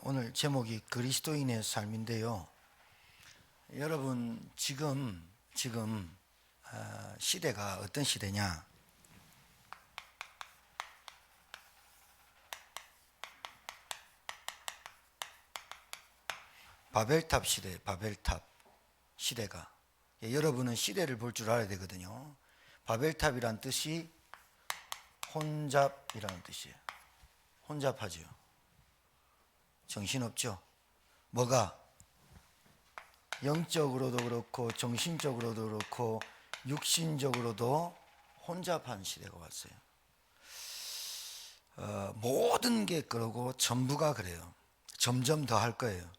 오늘 제목이 그리스도인의 삶인데요. 여러분 지금 시대가 어떤 시대냐? 바벨탑 시대, 바벨탑 시대가. 여러분은 시대를 볼 줄 알아야 되거든요. 바벨탑이란 뜻이 혼잡이라는 뜻이에요. 혼잡하죠. 정신없죠. 뭐가? 영적으로도 그렇고 정신적으로도 그렇고 육신적으로도 혼잡한 시대가 왔어요. 모든 게 그러고 전부가 그래요. 점점 더 할 거예요.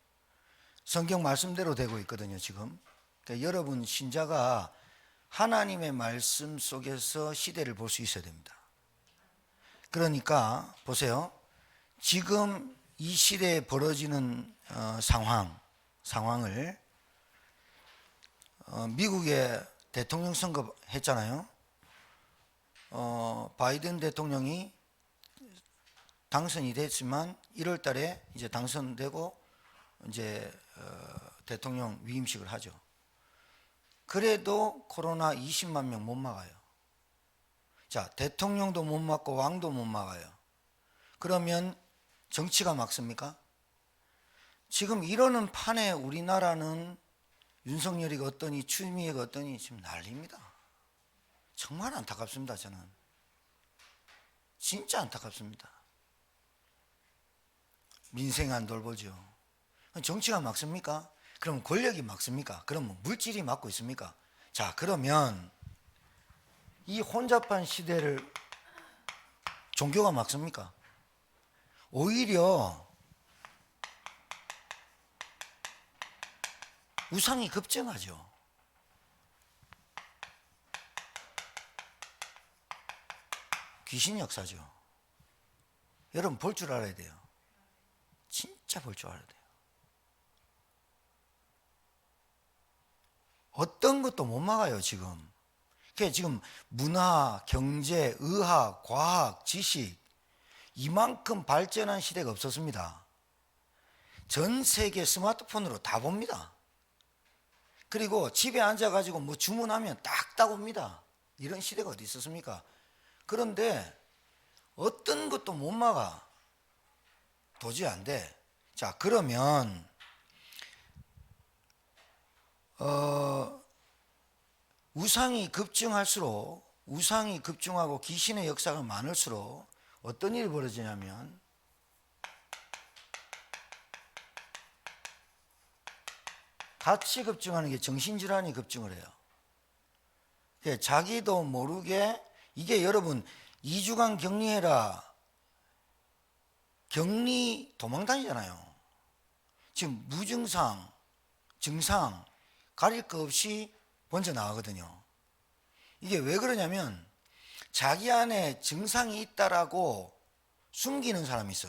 성경 말씀대로 되고 있거든요. 지금 그러니까 여러분 신자가 하나님의 말씀 속에서 시대를 볼 수 있어야 됩니다. 그러니까 보세요. 지금 이 시대에 벌어지는 상황을 미국에 대통령 선거 했잖아요. 바이든 대통령이 당선이 됐지만 1월 달에 이제 당선되고 이제 대통령 위임식을 하죠. 그래도 코로나 20만 명 못 막아요. 자, 대통령도 못 막고 왕도 못 막아요. 그러면 정치가 막습니까? 지금 이러는 판에 우리나라는 윤석열이가 어떠니 추미애가 어떠니 지금 난립니다. 정말 안타깝습니다. 저는 진짜 안타깝습니다. 민생 안 돌보죠. 정치가 막습니까? 그럼 권력이 막습니까? 그럼 물질이 막고 있습니까? 자, 그러면 이 혼잡한 시대를 종교가 막습니까? 오히려 우상이 급증하죠. 귀신 역사죠. 여러분 볼 줄 알아야 돼요. 진짜 볼 줄 알아야 돼요. 어떤 것도 못 막아요 지금. 그러니까 지금 문화, 경제, 의학, 과학, 지식 이만큼 발전한 시대가 없었습니다. 전 세계 스마트폰으로 다 봅니다. 그리고 집에 앉아가지고 뭐 주문하면 딱딱 옵니다. 이런 시대가 어디 있었습니까? 그런데 어떤 것도 못 막아. 도저히 안 돼. 자, 그러면 우상이 급증할수록, 우상이 급증하고 귀신의 역사가 많을수록 어떤 일이 벌어지냐면 같이 급증하는 게 정신질환이 급증을 해요. 자기도 모르게 이게 여러분 2주간 격리해라. 격리 도망 다니잖아요. 지금 무증상, 증상 가릴 거 없이 먼저 나가거든요. 이게 왜 그러냐면 자기 안에 증상이 있다라고 숨기는 사람이 있어.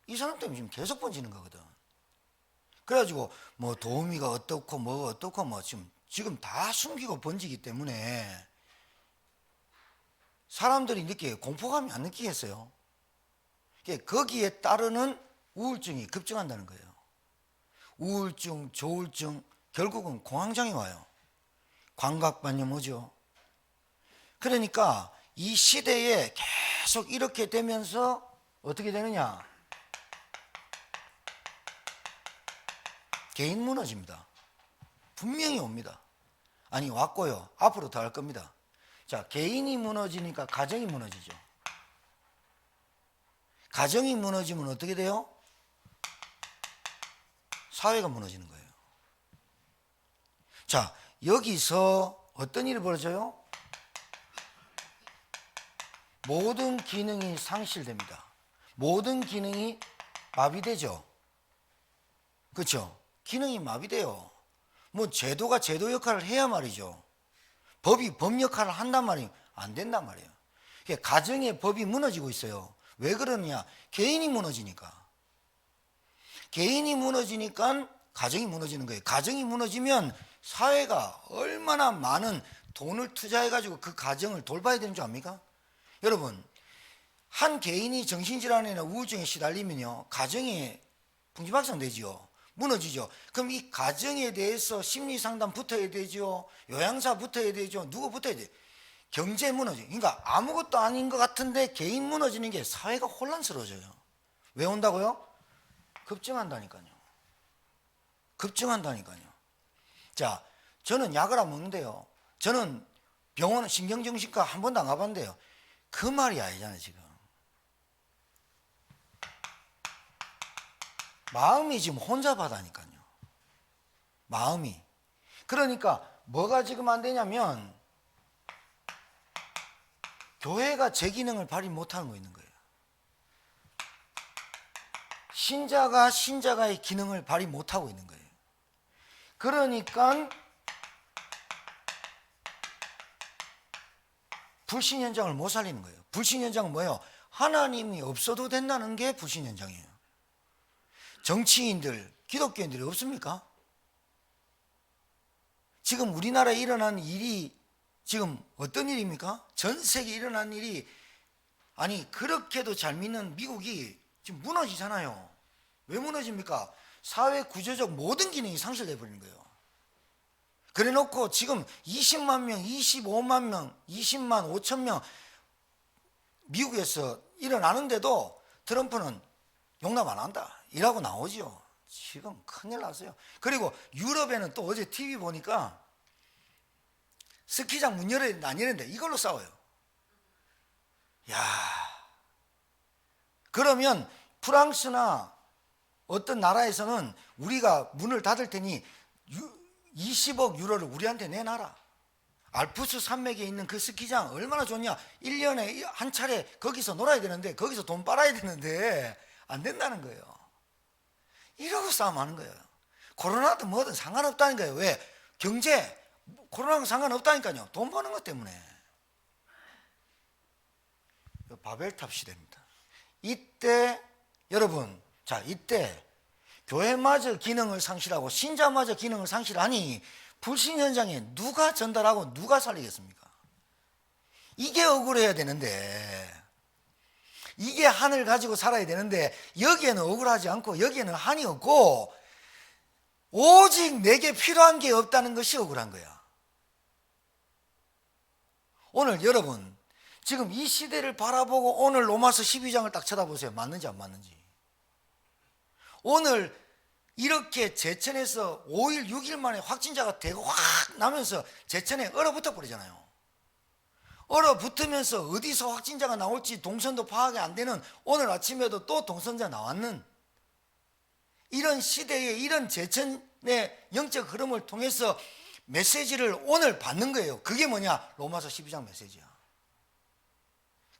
이 사람 때문에 지금 계속 번지는 거거든. 그래가지고 뭐 도우미가 어떻고 뭐 어떻고 뭐 지금 다 숨기고 번지기 때문에 사람들이 느끼게 공포감이 안 느끼겠어요. 거기에 따르는 우울증이 급증한다는 거예요. 우울증, 조울증, 결국은 공황장애 와요. 광각반염 오죠. 그러니까 이 시대에 계속 이렇게 되면서 어떻게 되느냐? 개인 무너집니다. 분명히 옵니다. 아니 왔고요. 앞으로 더 할 겁니다. 자, 개인이 무너지니까 가정이 무너지죠. 가정이 무너지면 어떻게 돼요? 사회가 무너지는 거예요. 자, 여기서 어떤 일이 벌어져요? 모든 기능이 상실됩니다. 모든 기능이 마비되죠. 그렇죠? 기능이 마비돼요. 뭐 제도가 제도 역할을 해야 말이죠. 법이 법 역할을 한단 말이에요. 안 된단 말이에요. 가정의 법이 무너지고 있어요. 왜 그러냐? 개인이 무너지니까. 개인이 무너지니까 가정이 무너지는 거예요. 가정이 무너지면 사회가 얼마나 많은 돈을 투자해가지고 그 가정을 돌봐야 되는 줄 압니까? 여러분, 한 개인이 정신질환이나 우울증에 시달리면요, 가정에 풍지박산 되지요. 무너지죠. 그럼 이 가정에 대해서 심리상담 붙어야 되죠. 요양사 붙어야 되죠. 누구 붙어야 돼? 경제 무너지. 그러니까 아무것도 아닌 것 같은데 개인 무너지는 게 사회가 혼란스러워져요. 왜 온다고요? 급증한다니까요. 급증한다니까요. 자, 저는 약을 안 먹는데요. 저는 병원 신경정신과 한 번도 안 가봤는데요. 그 말이 아니잖아요, 지금. 마음이 지금 혼잡하다니까요. 마음이. 그러니까 뭐가 지금 안 되냐면 교회가 제 기능을 발휘 못하고 있는 거예요. 신자가 신자가의 기능을 발휘 못하고 있는 거예요. 그러니까 불신 현장을 못 살리는 거예요. 불신 현장은 뭐예요? 하나님이 없어도 된다는 게 불신 현장이에요. 정치인들, 기독교인들이 없습니까? 지금 우리나라에 일어난 일이 지금 어떤 일입니까? 전 세계에 일어난 일이, 아니 그렇게도 잘 믿는 미국이 지금 무너지잖아요. 왜 무너집니까? 사회 구조적 모든 기능이 상실돼 버리는 거예요. 그래 놓고 지금 20만 명, 25만 명, 20만 5천 명 미국에서 일어나는데도 트럼프는 용납 안 한다 이라고 나오죠. 지금 큰일 났어요. 그리고 유럽에는 또 어제 TV 보니까 스키장 문 열어야 된다 안 열어야 된다 이걸로 싸워요. 야, 그러면 프랑스나 어떤 나라에서는 우리가 문을 닫을 테니 20억 유로를 우리한테 내놔라. 알프스 산맥에 있는 그 스키장 얼마나 좋냐. 1년에 한 차례 거기서 놀아야 되는데, 거기서 돈 빨아야 되는데 안 된다는 거예요. 이러고 싸움하는 거예요. 코로나도 뭐든 상관없다는 거예요. 왜? 경제, 코로나랑 상관없다니까요. 돈 버는 것 때문에. 바벨탑 시대입니다. 이때 여러분, 자, 이때 교회마저 기능을 상실하고 신자마저 기능을 상실하니 불신 현장에 누가 전달하고 누가 살리겠습니까? 이게 억울해야 되는데, 이게 한을 가지고 살아야 되는데, 여기에는 억울하지 않고 여기에는 한이 없고 오직 내게 필요한 게 없다는 것이 억울한 거야. 오늘 여러분 지금 이 시대를 바라보고 오늘 로마서 12장을 딱 쳐다보세요. 맞는지 안 맞는지. 오늘 이렇게 제천에서 5일 6일 만에 확진자가 되고 확 나면서 제천에 얼어붙어 버리잖아요. 얼어붙으면서 어디서 확진자가 나올지 동선도 파악이 안 되는, 오늘 아침에도 또 동선자 나왔는 이런 시대에, 이런 제천의 영적 흐름을 통해서 메시지를 오늘 받는 거예요. 그게 뭐냐? 로마서 12장 메시지야.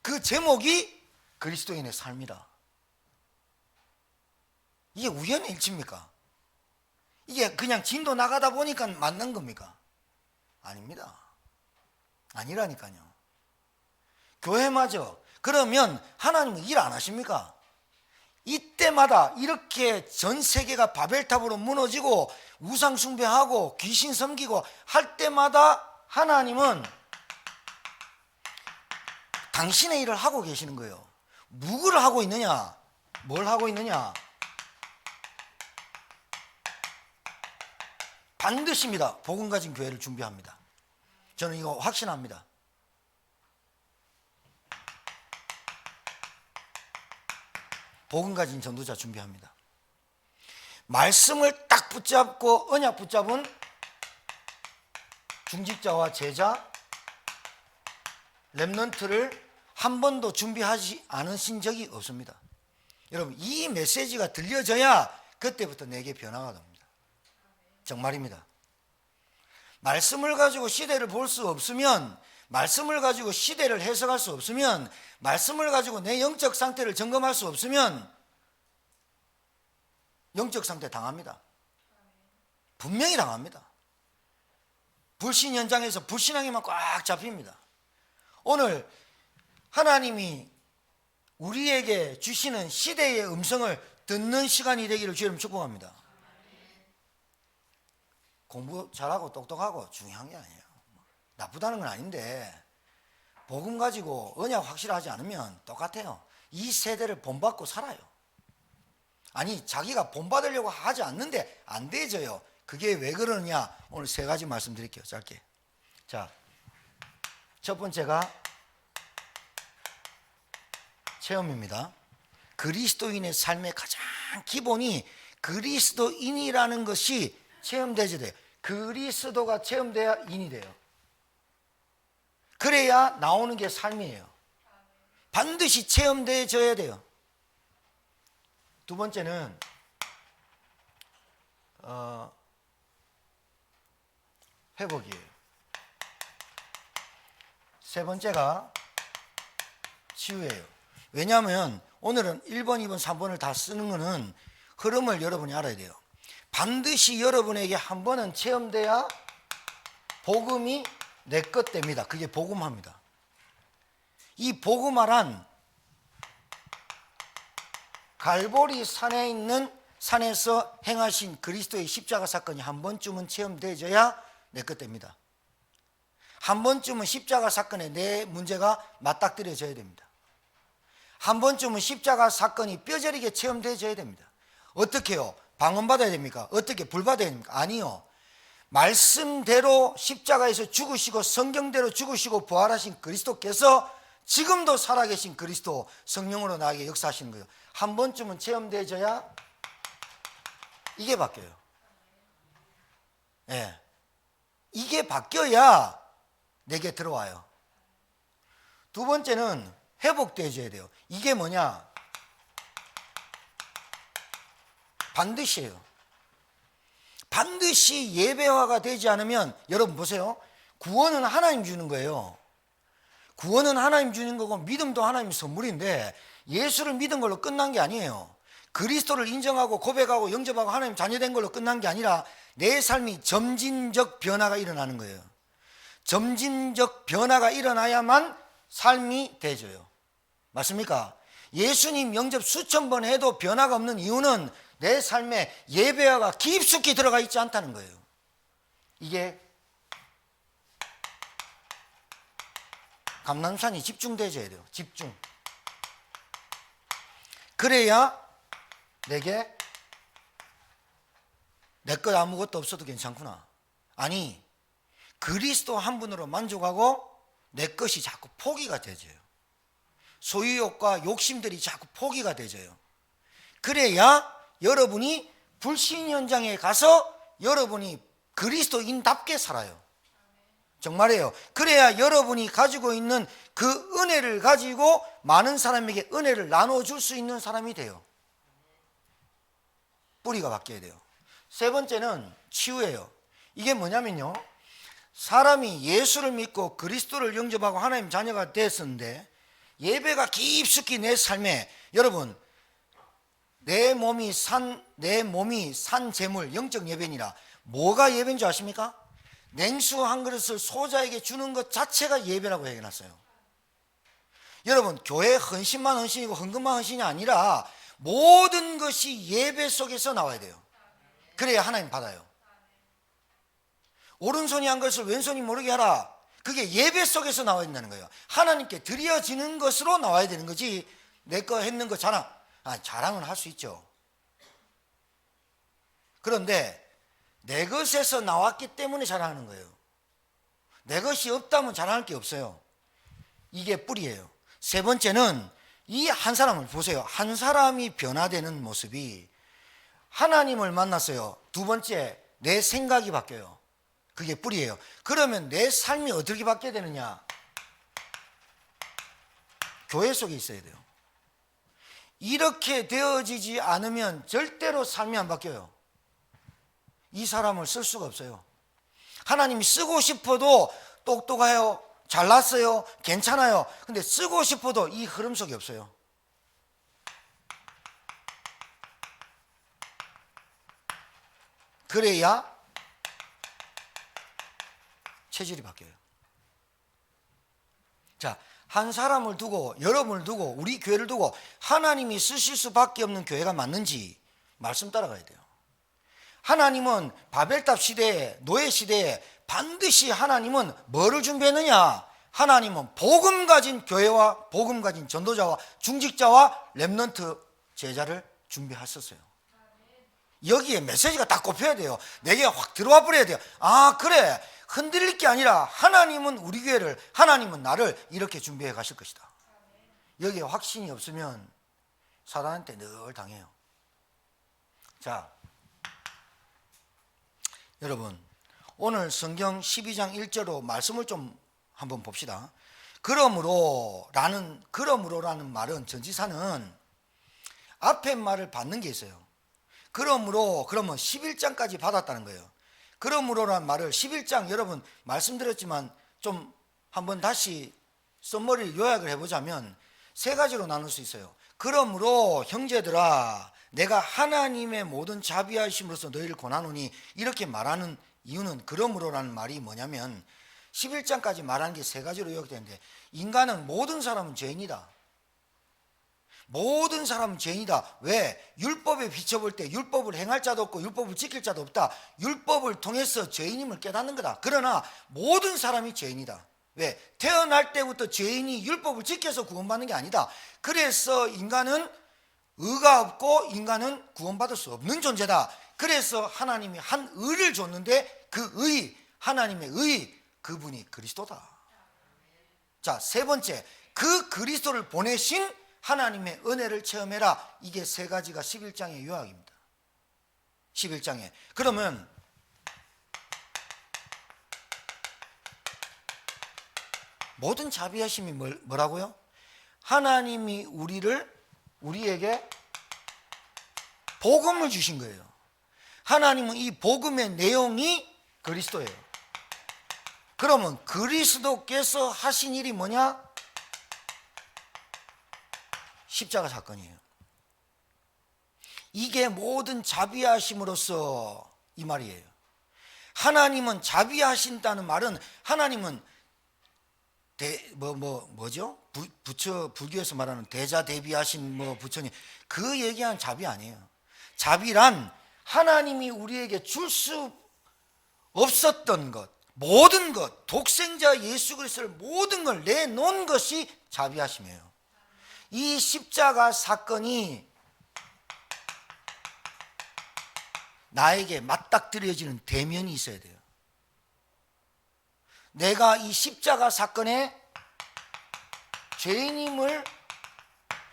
그 제목이 그리스도인의 삶이다. 이게 우연의 일치입니까? 이게 그냥 진도 나가다 보니까 맞는 겁니까? 아닙니다. 아니라니까요. 교회마저. 그러면 하나님은 일 안 하십니까? 이때마다 이렇게 전 세계가 바벨탑으로 무너지고 우상 숭배하고 귀신 섬기고 할 때마다 하나님은 당신의 일을 하고 계시는 거예요. 누구를 하고 있느냐? 뭘 하고 있느냐? 반드시입니다. 복음 가진 교회를 준비합니다. 저는 이거 확신합니다. 복음 가진 전도자 준비합니다. 말씀을 딱 붙잡고 언약 붙잡은 중직자와 제자 렘넌트를 한 번도 준비하지 않으신 적이 없습니다. 여러분, 이 메시지가 들려져야 그때부터 내게 변화가 됩니다. 정말입니다. 말씀을 가지고 시대를 볼 수 없으면, 말씀을 가지고 시대를 해석할 수 없으면, 말씀을 가지고 내 영적 상태를 점검할 수 없으면 영적 상태 당합니다. 분명히 당합니다. 불신 현장에서 불신앙에만 꽉 잡힙니다. 오늘 하나님이 우리에게 주시는 시대의 음성을 듣는 시간이 되기를 주님 축복합니다. 공부 잘하고 똑똑하고 중요한 게 아니에요. 나쁘다는 건 아닌데 복음 가지고 언약 확실하지 않으면 똑같아요. 이 세대를 본받고 살아요. 아니 자기가 본받으려고 하지 않는데 안 되져요. 그게 왜 그러느냐 오늘 세 가지 말씀드릴게요. 짧게. 자, 첫 번째가 체험입니다. 그리스도인의 삶의 가장 기본이 그리스도인이라는 것이 체험되어야 돼요. 그리스도가 체험돼야 인이 돼요. 그래야 나오는 게 삶이에요. 반드시 체험되어져야 돼요. 두 번째는 회복이에요. 세 번째가 치유예요. 왜냐하면 오늘은 1번, 2번, 3번을 다 쓰는 것은 흐름을 여러분이 알아야 돼요. 반드시 여러분에게 한 번은 체험돼야 복음이 내 것 됩니다. 그게 복음화입니다. 이 복음화란 갈보리 산에 있는 산에서 행하신 그리스도의 십자가 사건이 한 번쯤은 체험되어야 내 것 됩니다. 한 번쯤은 십자가 사건에 내 문제가 맞닥뜨려져야 됩니다. 한 번쯤은 십자가 사건이 뼈저리게 체험되어져야 됩니다. 어떻게요? 방언받아야 됩니까? 어떻게 불받아야 됩니까? 아니요. 말씀대로 십자가에서 죽으시고 성경대로 죽으시고 부활하신 그리스도께서 지금도 살아계신 그리스도 성령으로 나에게 역사하시는 거예요. 한 번쯤은 체험되어져야 이게 바뀌어요. 예. 이게 바뀌어야 내게 들어와요. 두 번째는 회복되어져야 돼요. 이게 뭐냐? 반드시예요. 반드시 예배화가 되지 않으면 여러분 보세요. 구원은 하나님 주는 거예요. 구원은 하나님 주는 거고 믿음도 하나님 선물인데 예수를 믿은 걸로 끝난 게 아니에요. 그리스도를 인정하고 고백하고 영접하고 하나님 자녀된 걸로 끝난 게 아니라 내 삶이 점진적 변화가 일어나는 거예요. 점진적 변화가 일어나야만 삶이 되져요. 맞습니까? 예수님 영접 수천 번 해도 변화가 없는 이유는 내 삶에 예배화가 깊숙이 들어가 있지 않다는 거예요. 이게 감람산이 집중되어야 돼요. 집중. 그래야 내게 내 것 아무것도 없어도 괜찮구나. 아니, 그리스도 한 분으로 만족하고 내 것이 자꾸 포기가 되져요. 소유욕과 욕심들이 자꾸 포기가 되져요. 그래야 여러분이 불신 현장에 가서 여러분이 그리스도인답게 살아요. 정말이에요. 그래야 여러분이 가지고 있는 그 은혜를 가지고 많은 사람에게 은혜를 나눠줄 수 있는 사람이 돼요. 뿌리가 바뀌어야 돼요. 세 번째는 치유예요. 이게 뭐냐면요, 사람이 예수를 믿고 그리스도를 영접하고 하나님 자녀가 됐었는데 예배가 깊숙이 내 삶에, 여러분 내 몸이 산 제물, 영적 예배니라. 뭐가 예배인 줄 아십니까? 냉수 한 그릇을 소자에게 주는 것 자체가 예배라고 해놨어요. 여러분, 교회 헌신만 헌신이고 헌금만 헌신이 아니라 모든 것이 예배 속에서 나와야 돼요. 그래야 하나님 받아요. 오른손이 한 것을 왼손이 모르게 하라. 그게 예배 속에서 나와야 된다는 거예요. 하나님께 드려지는 것으로 나와야 되는 거지. 내 거 했는 거 자랑은 할 수 있죠. 그런데 내 것에서 나왔기 때문에 자랑하는 거예요. 내 것이 없다면 자랑할 게 없어요. 이게 뿌리예요. 세 번째는 이 한 사람을 보세요. 한 사람이 변화되는 모습이, 하나님을 만났어요. 두 번째, 내 생각이 바뀌어요. 그게 뿌리예요. 그러면 내 삶이 어떻게 바뀌어야 되느냐? 교회 속에 있어야 돼요. 이렇게 되어지지 않으면 절대로 삶이 안 바뀌어요. 이 사람을 쓸 수가 없어요. 하나님이 쓰고 싶어도 똑똑해요, 잘났어요, 괜찮아요. 근데 쓰고 싶어도 이 흐름 속에 없어요. 그래야 체질이 바뀌어요. 자, 한 사람을 두고, 여러분을 두고, 우리 교회를 두고 하나님이 쓰실 수밖에 없는 교회가 맞는지 말씀 따라가야 돼요. 하나님은 바벨탑 시대에, 노예 시대에 반드시 하나님은 뭐를 준비했느냐? 하나님은 복음 가진 교회와 복음 가진 전도자와 중직자와 렘넌트 제자를 준비했었어요. 여기에 메시지가 딱 꼽혀야 돼요. 내게 확 들어와 버려야 돼요. 아, 그래, 흔들릴 게 아니라 하나님은 우리 교회를, 하나님은 나를 이렇게 준비해 가실 것이다. 여기에 확신이 없으면 사단한테 늘 당해요. 자, 여러분, 오늘 성경 12장 1절로 말씀을 좀 한번 봅시다. 그러므로라는 말은, 전지사는 앞에 말을 받는 게 있어요. 그러므로, 그러면 11장까지 받았다는 거예요. 그러므로라는 말을 11장, 여러분 말씀드렸지만 좀 한번 다시 썸머리를 요약을 해보자면 세 가지로 나눌 수 있어요. 그러므로 형제들아, 내가 하나님의 모든 자비하심으로써 너희를 권하노니, 이렇게 말하는 이유는, 그러므로라는 말이 뭐냐면 11장까지 말하는 게 세 가지로 요약되는데, 인간은, 모든 사람은 죄인이다. 모든 사람은 죄인이다. 왜? 율법에 비춰볼 때 율법을 행할 자도 없고 율법을 지킬 자도 없다. 율법을 통해서 죄인임을 깨닫는 거다. 그러나 모든 사람이 죄인이다. 왜? 태어날 때부터 죄인이 율법을 지켜서 구원받는 게 아니다. 그래서 인간은 의가 없고 인간은 구원받을 수 없는 존재다. 그래서 하나님이 한 의를 줬는데, 그 의, 하나님의 의, 그분이 그리스도다. 자, 세 번째, 그 그리스도를 보내신 하나님의 은혜를 체험해라. 이게 세 가지가 11장의 요약입니다. 11장에. 그러면 모든 자비하심이 뭐라고요? 하나님이 우리에게 복음을 주신 거예요. 하나님은 이 복음의 내용이 그리스도예요. 그러면 그리스도께서 하신 일이 뭐냐? 십자가 사건이에요. 이게 모든 자비하심으로써 이 말이에요. 하나님은 자비하신다는 말은, 하나님은 불교에서 말하는 대자 대비하신 부처님, 그 얘기하는 자비 아니에요. 자비란 하나님이 우리에게 줄 수 없었던 것, 모든 것, 독생자 예수 그리스도를 모든 걸 내놓은 것이 자비하심이에요. 이 십자가 사건이 나에게 맞닥뜨려지는 대면이 있어야 돼요. 내가 이 십자가 사건에 죄인임을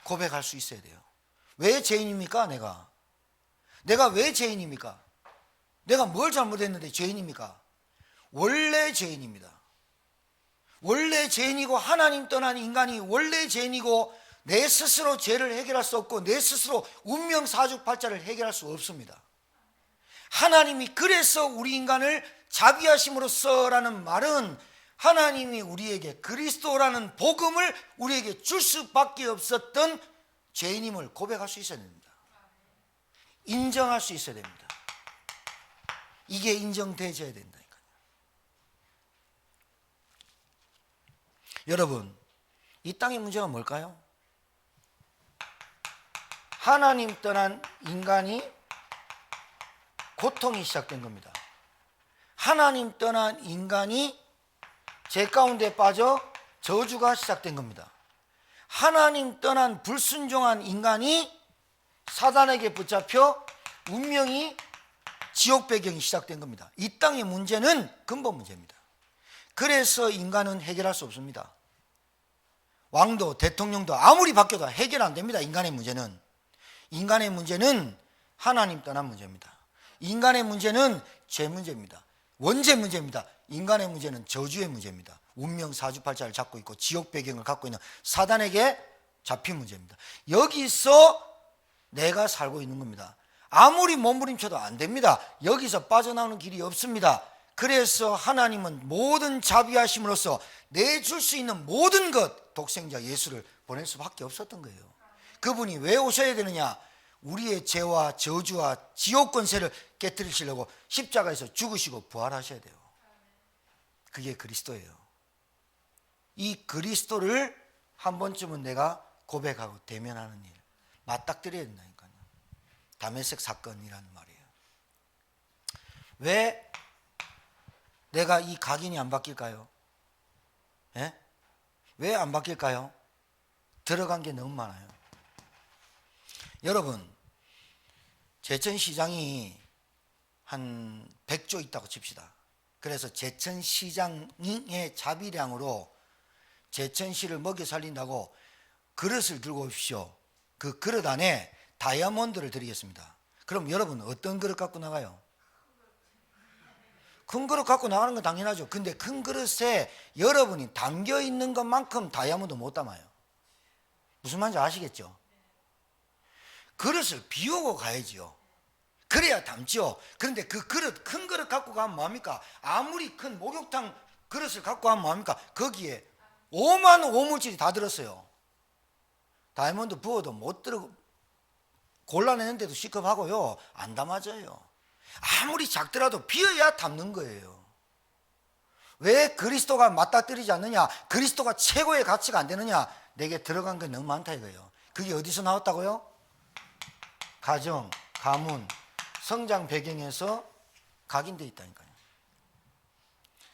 고백할 수 있어야 돼요. 왜 죄인입니까? 내가 왜 죄인입니까? 내가 뭘 잘못했는데 죄인입니까? 원래 죄인입니다. 원래 죄인이고, 하나님 떠난 인간이 원래 죄인이고, 내 스스로 죄를 해결할 수 없고 내 스스로 운명 사주팔자를 해결할 수 없습니다. 하나님이 그래서 우리 인간을 자비하심으로써라는 말은, 하나님이 우리에게 그리스도라는 복음을 우리에게 줄 수밖에 없었던 죄인임을 고백할 수 있어야 됩니다. 인정할 수 있어야 됩니다. 이게 인정되어야 된다니까요. 여러분, 이 땅의 문제가 뭘까요? 하나님 떠난 인간이 고통이 시작된 겁니다. 하나님 떠난 인간이 죄 가운데 빠져 저주가 시작된 겁니다. 하나님 떠난 불순종한 인간이 사단에게 붙잡혀 운명이 지옥 배경이 시작된 겁니다. 이 땅의 문제는 근본 문제입니다. 그래서 인간은 해결할 수 없습니다. 왕도 대통령도 아무리 바뀌어도 해결 안 됩니다. 인간의 문제는 하나님 떠난 문제입니다. 인간의 문제는 죄 문제입니다. 원죄 문제입니다. 인간의 문제는 저주의 문제입니다. 운명 사주팔자를 잡고 있고 지옥 배경을 갖고 있는 사단에게 잡힌 문제입니다. 여기서 내가 살고 있는 겁니다. 아무리 몸부림쳐도 안 됩니다. 여기서 빠져나오는 길이 없습니다. 그래서 하나님은 모든 자비하심으로써 내줄 수 있는 모든 것, 독생자 예수를 보낼 수밖에 없었던 거예요. 그분이 왜 오셔야 되느냐? 우리의 죄와 저주와 지옥 권세를 깨뜨리시려고 십자가에서 죽으시고 부활하셔야 돼요. 그게 그리스도예요. 이 그리스도를 한 번쯤은 내가 고백하고 대면하는 일, 맞닥뜨려야 된다니까요. 다메섹 사건이라는 말이에요. 왜 내가 이 각인이 안 바뀔까요? 예? 왜 안 바뀔까요? 들어간 게 너무 많아요. 여러분, 제천시장이 한 100조 있다고 칩시다. 그래서 제천시장의 자비량으로 제천시를 먹여 살린다고 그릇을 들고 오십시오. 그 그릇 안에 다이아몬드를 드리겠습니다. 그럼 여러분 어떤 그릇 갖고 나가요? 큰 그릇 갖고 나가는 건 당연하죠. 근데 큰 그릇에 여러분이 담겨 있는 것만큼 다이아몬드 못 담아요. 무슨 말인지 아시겠죠? 그릇을 비우고 가야지요. 그래야 담지요. 그런데 그 그릇, 큰 그릇 갖고 가면 뭐합니까? 아무리 큰 목욕탕 그릇을 갖고 가면 뭐합니까? 거기에 오만 오물질이 다 들었어요. 다이아몬드 부어도 못 들어, 골라내는데도 시급하고요. 안 담아져요. 아무리 작더라도 비어야 담는 거예요. 왜 그리스도가 맞닥뜨리지 않느냐? 그리스도가 최고의 가치가 안 되느냐? 내게 들어간 게 너무 많다 이거예요. 그게 어디서 나왔다고요? 가정, 가문, 성장 배경에서 각인되어 있다니까요.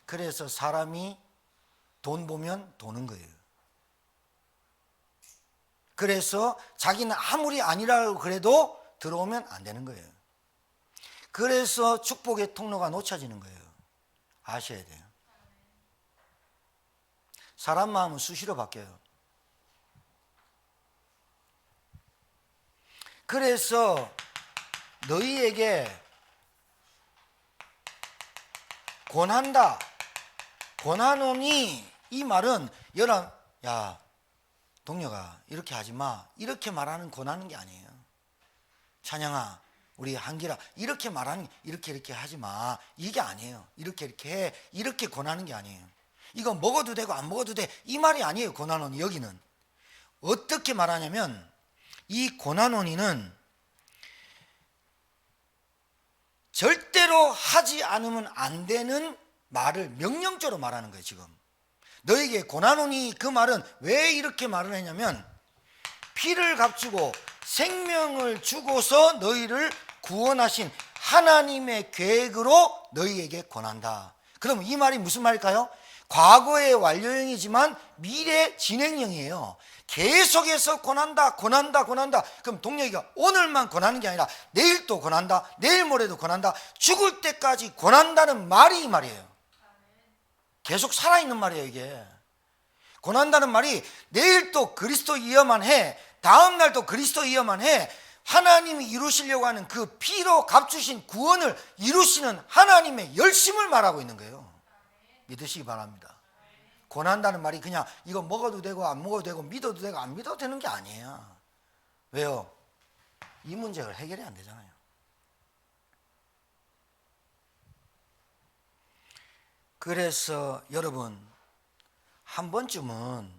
그래서 사람이 돈 보면 도는 거예요. 그래서 자기는 아무리 아니라고 그래도 들어오면 안 되는 거예요. 그래서 축복의 통로가 놓쳐지는 거예요. 아셔야 돼요. 사람 마음은 수시로 바뀌어요. 그래서 너희에게 권한다, 권하노니, 이 말은 야 동료가 이렇게 하지 마, 이렇게 말하는 권하는 게 아니에요. 찬양아, 우리 한기라, 이렇게 말하는, 이렇게 하지 마, 이게 아니에요. 이렇게 해, 이렇게 권하는 게 아니에요. 이거 먹어도 되고 안 먹어도 돼, 이 말이 아니에요. 권하노니. 여기는 어떻게 말하냐면, 이 권하노니는 절대로 하지 않으면 안 되는 말을 명령조로 말하는 거예요. 지금 너에게 권하노니, 그 말은 왜 이렇게 말을 했냐면, 피를 값주고 생명을 주고서 너희를 구원하신 하나님의 계획으로 너희에게 권한다. 그럼 이 말이 무슨 말일까요? 과거의 완료형이지만 미래 진행형이에요. 계속해서 권한다. 그럼 동력이가 오늘만 권하는 게 아니라 내일도 권한다, 내일 모레도 권한다, 죽을 때까지 권한다는 말이 이 말이에요. 계속 살아있는 말이에요. 이게 권한다는 말이 내일도 그리스도이어만 해, 다음날도 그리스도이어만 해. 하나님이 이루시려고 하는 그 피로 값주신 구원을 이루시는 하나님의 열심을 말하고 있는 거예요. 믿으시기 바랍니다. 권한다는 말이 그냥 이거 먹어도 되고 안 먹어도 되고 믿어도 되고 안 믿어도 되는 게 아니에요. 왜요? 이 문제가 해결이 안 되잖아요. 그래서 여러분 한 번쯤은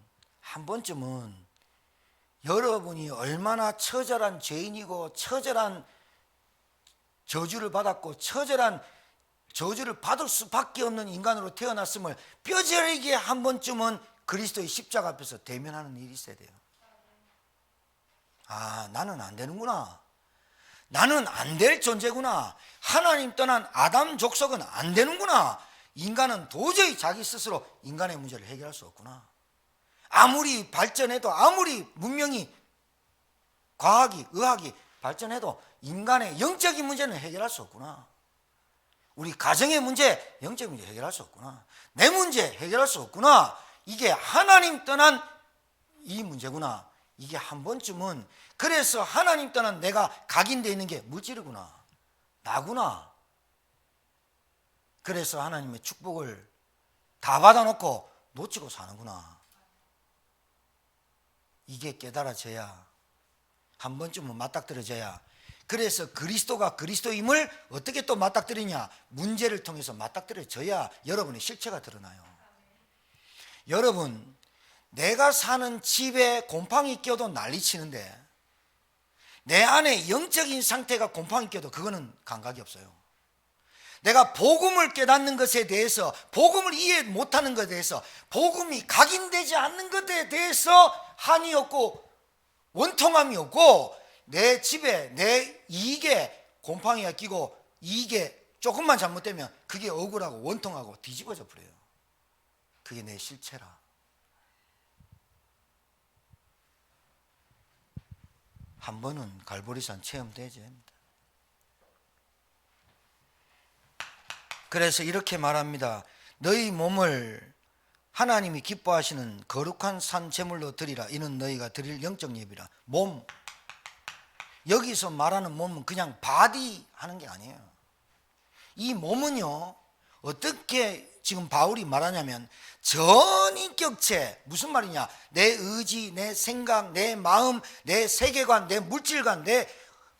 여러분이 얼마나 처절한 죄인이고 처절한 저주를 받았고 처절한 저주를 받을 수밖에 없는 인간으로 태어났음을 뼈저리게 한 번쯤은 그리스도의 십자가 앞에서 대면하는 일이 있어야 돼요. 아, 나는 안 되는구나. 나는 안 될 존재구나. 하나님 떠난 아담 족속은 안 되는구나. 인간은 도저히 자기 스스로 인간의 문제를 해결할 수 없구나. 아무리 발전해도, 아무리 문명이, 과학이, 의학이 발전해도 인간의 영적인 문제는 해결할 수 없구나. 우리 가정의 문제, 영적인 문제 해결할 수 없구나. 내 문제 해결할 수 없구나. 이게 하나님 떠난 이 문제구나. 이게 한 번쯤은, 그래서 하나님 떠난 내가 각인되어 있는 게 물질이구나, 나구나. 그래서 하나님의 축복을 다 받아놓고 놓치고 사는구나. 이게 깨달아져야, 한 번쯤은 맞닥뜨려져야. 그래서 그리스도가 그리스도임을 어떻게 또 맞닥뜨리냐? 문제를 통해서 맞닥뜨려져야 여러분의 실체가 드러나요. 여러분, 내가 사는 집에 곰팡이 껴도 난리치는데 내 안에 영적인 상태가 곰팡이 껴도 그거는 감각이 없어요. 내가 복음을 깨닫는 것에 대해서, 복음을 이해 못하는 것에 대해서, 복음이 각인되지 않는 것에 대해서 한이 없고 원통함이 없고, 내 집에 내 이익에 곰팡이가 끼고 이익에 조금만 잘못되면 그게 억울하고 원통하고 뒤집어져 버려요. 그게 내 실체라. 한 번은 갈보리산 체험돼야 됩니다. 그래서 이렇게 말합니다. 너희 몸을 하나님이 기뻐하시는 거룩한 산 제물로 드리라. 이는 너희가 드릴 영적 예비라. 몸, 여기서 말하는 몸은 그냥 바디 하는 게 아니에요. 이 몸은요, 어떻게 지금 바울이 말하냐면 전인격체, 무슨 말이냐, 내 의지, 내 생각, 내 마음, 내 세계관, 내 물질관, 내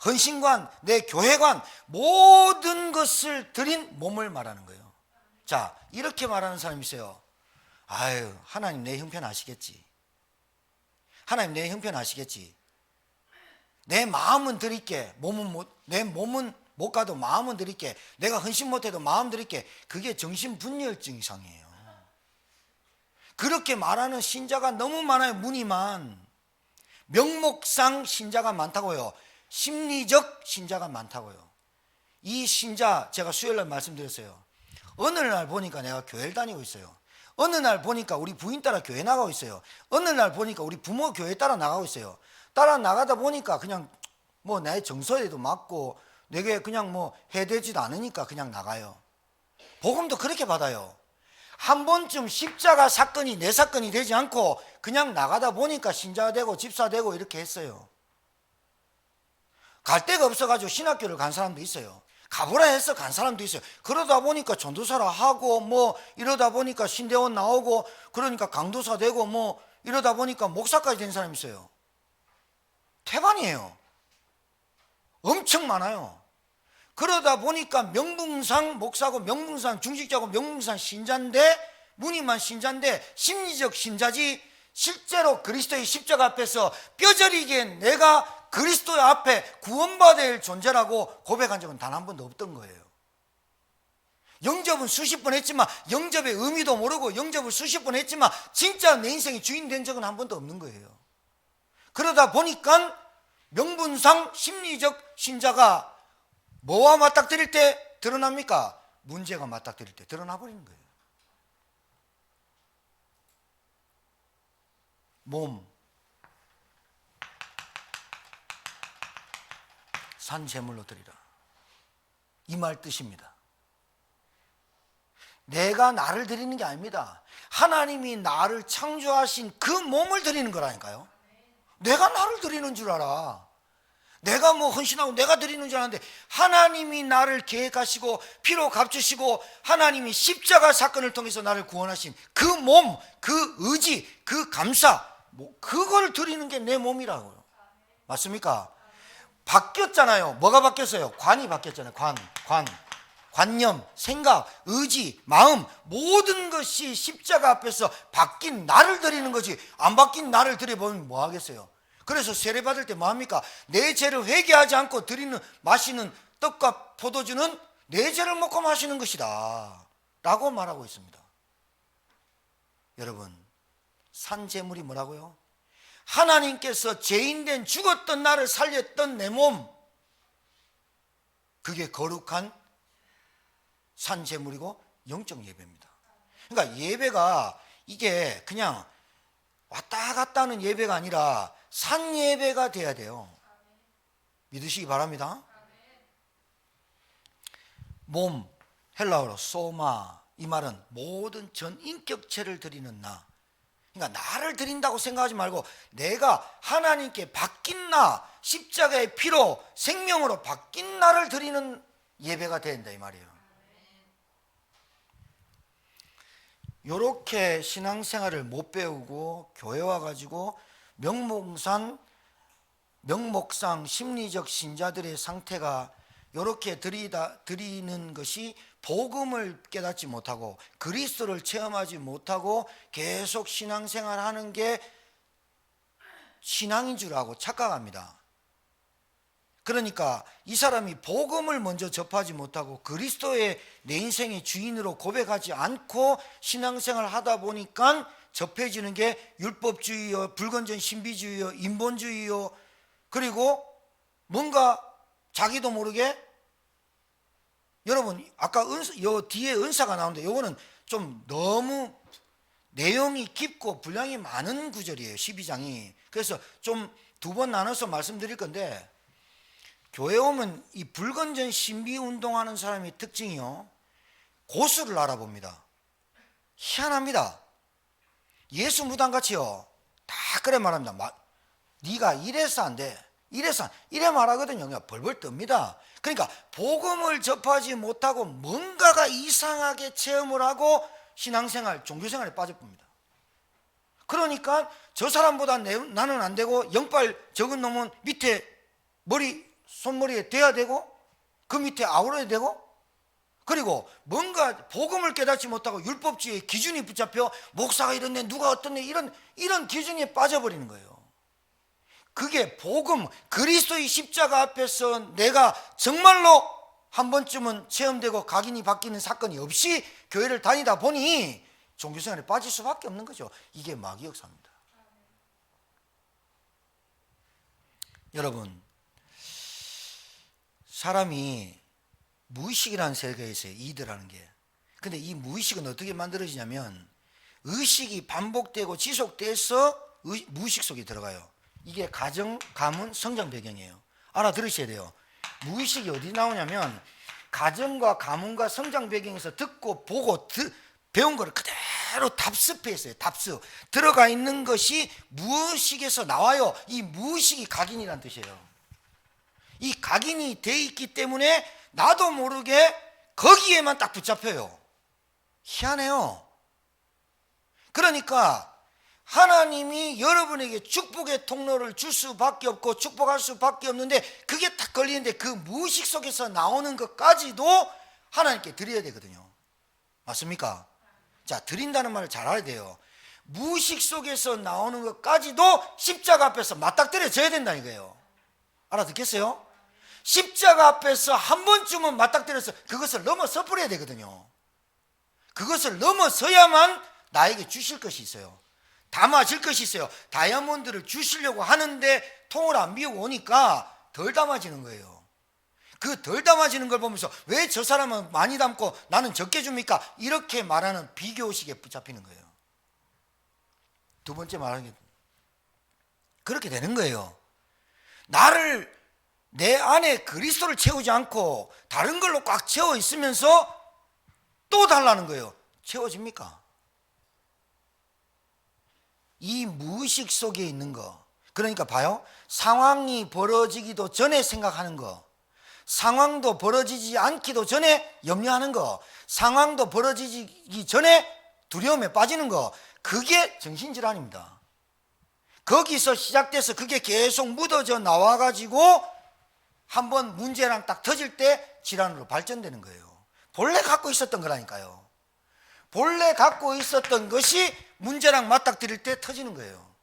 헌신관, 내 교회관, 모든 것을 드린 몸을 말하는 거예요. 자, 이렇게 말하는 사람이 있어요. 아유, 하나님 내 형편 아시겠지. 하나님 내 형편 아시겠지. 내 마음은 드릴게. 내 몸은 못 가도 마음은 드릴게. 내가 헌신 못해도 마음 드릴게. 그게 정신분열증 이상이에요. 그렇게 말하는 신자가 너무 많아요. 무늬만. 명목상 신자가 많다고요. 심리적 신자가 많다고요. 이 신자 제가 수요일날 말씀드렸어요. 어느 날 보니까 내가 교회를 다니고 있어요. 어느 날 보니까 우리 부인 따라 교회 나가고 있어요. 어느 날 보니까 우리 부모 교회 따라 나가고 있어요. 따라 나가다 보니까 그냥 뭐 나의 정서에도 맞고 내게 그냥 뭐 해되지도 않으니까 그냥 나가요. 복음도 그렇게 받아요. 한 번쯤 십자가 사건이 내 사건이 되지 않고 그냥 나가다 보니까 신자가 되고 집사 되고 이렇게 했어요. 갈 데가 없어가지고 신학교를 간 사람도 있어요. 가보라 해서 간 사람도 있어요. 그러다 보니까 전도사라 하고 뭐 이러다 보니까 신대원 나오고 그러니까 강도사 되고 뭐 이러다 보니까 목사까지 된 사람이 있어요. 태반이에요. 엄청 많아요. 그러다 보니까 명분상 목사고 명분상 중직자고 명분상 신자인데 무늬만 신자인데 심리적 신자지 실제로 그리스도의 십자가 앞에서 뼈저리게 내가 그리스도 앞에 구원받아야 할 존재라고 고백한 적은 단 한 번도 없던 거예요. 영접은 수십 번 했지만 영접의 의미도 모르고 영접을 수십 번 했지만 진짜 내 인생의 주인 된 적은 한 번도 없는 거예요. 그러다 보니까 명분상 심리적 신자가 뭐와 맞닥뜨릴 때 드러납니까? 문제가 맞닥뜨릴 때 드러나 버리는 거예요. 몸, 산 제물로 드리라. 이 말 뜻입니다. 내가 나를 드리는 게 아닙니다. 하나님이 나를 창조하신 그 몸을 드리는 거라니까요. 내가 나를 드리는 줄 알아. 내가 뭐 헌신하고 내가 드리는 줄 아는데 하나님이 나를 계획하시고 피로 값주시고 하나님이 십자가 사건을 통해서 나를 구원하신 그 몸, 그 의지, 그 감사, 그걸 드리는 게 내 몸이라고요. 맞습니까? 바뀌었잖아요. 뭐가 바뀌었어요? 관이 바뀌었잖아요. 관념, 생각, 의지, 마음 모든 것이 십자가 앞에서 바뀐 나를 드리는 거지 안 바뀐 나를 드려보면 뭐 하겠어요? 그래서 세례 받을 때 뭐 합니까? 내 죄를 회개하지 않고 드리는 마시는 떡과 포도주는 내 죄를 먹고 마시는 것이다 라고 말하고 있습니다. 여러분, 산제물이 뭐라고요? 하나님께서 죄인된 죽었던 나를 살렸던 내 몸, 그게 거룩한 산제물이고 영적 예배입니다. 그러니까 예배가 이게 그냥 왔다 갔다 하는 예배가 아니라 산 예배가 돼야 돼요. 믿으시기 바랍니다. 몸, 헬라어로 소마, 이 말은 모든 전인격체를 드리는 나. 그러니까 나를 드린다고 생각하지 말고 내가 하나님께 바뀐 나, 십자가의 피로 생명으로 바뀐 나를 드리는 예배가 된다 이 말이에요. 이렇게 신앙생활을 못 배우고 교회 와가지고 명목상 심리적 신자들의 상태가 이렇게 드리는 것이 복음을 깨닫지 못하고 그리스도를 체험하지 못하고 계속 신앙생활하는 게 신앙인 줄 알고 착각합니다. 그러니까 이 사람이 복음을 먼저 접하지 못하고 그리스도의 내 인생의 주인으로 고백하지 않고 신앙생활을 하다 보니까 접해지는 게 율법주의요, 불건전 신비주의요, 인본주의요, 그리고 뭔가 자기도 모르게 여러분 아까 요 뒤에 은사가 나오는데 요거는 좀 너무 내용이 깊고 분량이 많은 구절이에요. 12장이. 그래서 좀 두 번 나눠서 말씀드릴 건데 교회 오면 이 불건전 신비 운동하는 사람의 특징이요. 고수를 알아봅니다. 희한합니다. 예수 무당같이요 다 그래 말합니다. 네가 이래서 안 돼, 이래서 이래 말하거든요. 그냥 벌벌 뜹니다. 그러니까 복음을 접하지 못하고 뭔가가 이상하게 체험을 하고 신앙생활, 종교생활에 빠져봅니다. 그러니까 저 사람보다 나는 안 되고 영빨 적은 놈은 밑에 손머리에 대야 되고 그 밑에 아우러야 되고, 그리고 뭔가 복음을 깨닫지 못하고 율법주의의 기준이 붙잡혀 목사가 이런데 누가 어떤데 이런 기준에 빠져버리는 거예요. 그게 복음, 그리스도의 십자가 앞에서 내가 정말로 한 번쯤은 체험되고 각인이 바뀌는 사건이 없이 교회를 다니다 보니 종교생활에 빠질 수밖에 없는 거죠. 이게 마귀 역사입니다. 여러분, 사람이 무의식이라는 세계에서 이들하는 게, 근데 이 무의식은 어떻게 만들어지냐면 의식이 반복되고 지속돼서 무의식 속에 들어가요. 이게 가정, 가문, 성장 배경이에요. 알아들으셔야 돼요. 무의식이 어디 나오냐면 가정과 가문과 성장 배경에서 듣고 보고 배운 거를 그대로 답습했어요. 답습. 들어가 있는 것이 무의식에서 나와요. 이 무의식이 각인이란 뜻이에요. 이 각인이 돼 있기 때문에 나도 모르게 거기에만 딱 붙잡혀요. 희한해요. 그러니까 하나님이 여러분에게 축복의 통로를 줄 수밖에 없고 축복할 수밖에 없는데 그게 딱 걸리는데 그 무의식 속에서 나오는 것까지도 하나님께 드려야 되거든요. 맞습니까? 자, 드린다는 말을 잘 알아야 돼요. 무의식 속에서 나오는 것까지도 십자가 앞에서 맞닥뜨려져야 된다는 거예요. 알아듣겠어요? 십자가 앞에서 한 번쯤은 맞닥뜨려서 그것을 넘어서 버려야 되거든요. 그것을 넘어서야만 나에게 주실 것이 있어요. 담아질 것이 있어요. 다이아몬드를 주시려고 하는데 통을 안 비우고 오니까 덜 담아지는 거예요. 그 덜 담아지는 걸 보면서 왜 저 사람은 많이 담고 나는 적게 줍니까? 이렇게 말하는 비교의식에 붙잡히는 거예요. 두 번째 말하는 게 그렇게 되는 거예요. 내 안에 그리스도를 채우지 않고 다른 걸로 꽉 채워 있으면서 또 달라는 거예요. 채워집니까? 이 무의식 속에 있는 거, 그러니까 봐요. 상황이 벌어지기도 전에 생각하는 거, 상황도 벌어지지 않기도 전에 염려하는 거, 상황도 벌어지기 전에 두려움에 빠지는 거, 그게 정신질환입니다. 거기서 시작돼서 그게 계속 묻어져 나와가지고 한번 문제랑 딱 터질 때 질환으로 발전되는 거예요. 본래 갖고 있었던 거라니까요. 본래 갖고 있었던 것이 문제랑 맞닥뜨릴 때 터지는 거예요.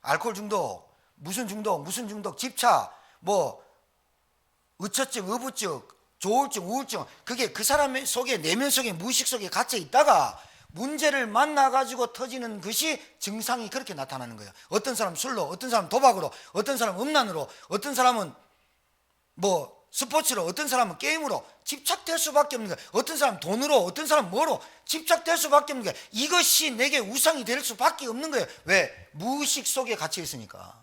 알코올 중독, 무슨 중독, 집착, 의처증, 의부증, 조울증, 우울증, 그게 그 사람 속에, 내면 속에, 무의식 속에 갇혀 있다가 문제를 만나가지고 터지는 것이 증상이 그렇게 나타나는 거예요. 어떤 사람 술로, 어떤 사람 도박으로, 어떤 사람 음란으로, 어떤 사람은 스포츠로, 어떤 사람은 게임으로 집착될 수밖에 없는 거예요. 어떤 사람 돈으로, 어떤 사람 뭐로 집착될 수밖에 없는 거예요. 이것이 내게 우상이 될 수밖에 없는 거예요. 왜? 무의식 속에 갇혀 있으니까.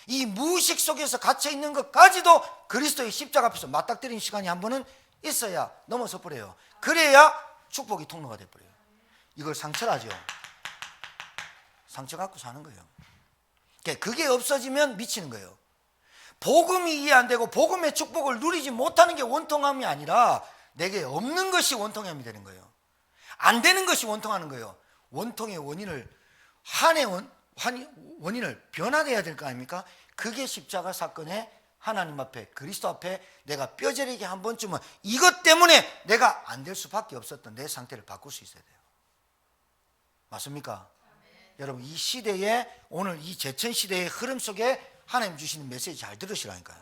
이 무의식 속에서 갇혀 있는 것까지도 그리스도의 십자가 앞에서 맞닥뜨리는 시간이 한 번은 있어야 넘어서 버려요. 그래야 축복이 통로가 돼버려요. 이걸 상처라죠. 상처 갖고 사는 거예요. 그게 없어지면 미치는 거예요. 복음이 이해 안 되고 복음의 축복을 누리지 못하는 게 원통함이 아니라 내게 없는 것이 원통함이 되는 거예요. 안 되는 것이 원통하는 거예요. 원통의 원인을, 한의 원인을 변화돼야 될 거 아닙니까? 그게 십자가 사건의 하나님 앞에, 그리스도 앞에 내가 뼈저리게 한 번쯤은 이것 때문에 내가 안 될 수밖에 없었던 내 상태를 바꿀 수 있어야 돼요. 맞습니까? 여러분, 이 시대에, 오늘 이 제천시대의 흐름 속에 하나님 주시는 메시지 잘 들으시라니까요.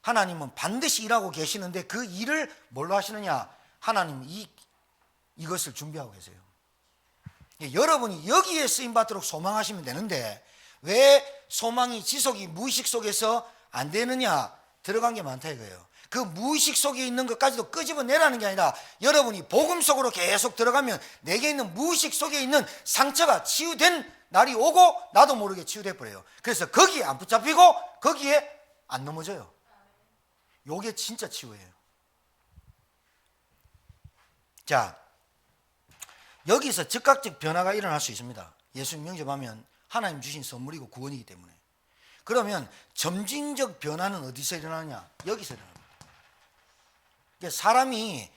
하나님은 반드시 일하고 계시는데 그 일을 뭘로 하시느냐? 하나님 이것을 준비하고 계세요. 여러분이 여기에 쓰임받도록 소망하시면 되는데 왜 소망이 지속이 무의식 속에서 안 되느냐? 들어간 게 많다 이거예요. 그 무의식 속에 있는 것까지도 끄집어내라는 게 아니라 여러분이 복음 속으로 계속 들어가면 내게 있는 무의식 속에 있는 상처가 치유된 날이 오고 나도 모르게 치유돼 버려요. 그래서 거기에 안 붙잡히고 거기에 안 넘어져요. 요게 진짜 치유예요. 자, 여기서 즉각적 변화가 일어날 수 있습니다. 예수님 영접하면 하나님 주신 선물이고 구원이기 때문에. 그러면 점진적 변화는 어디서 일어나냐? 여기서 일어납니다. 사람이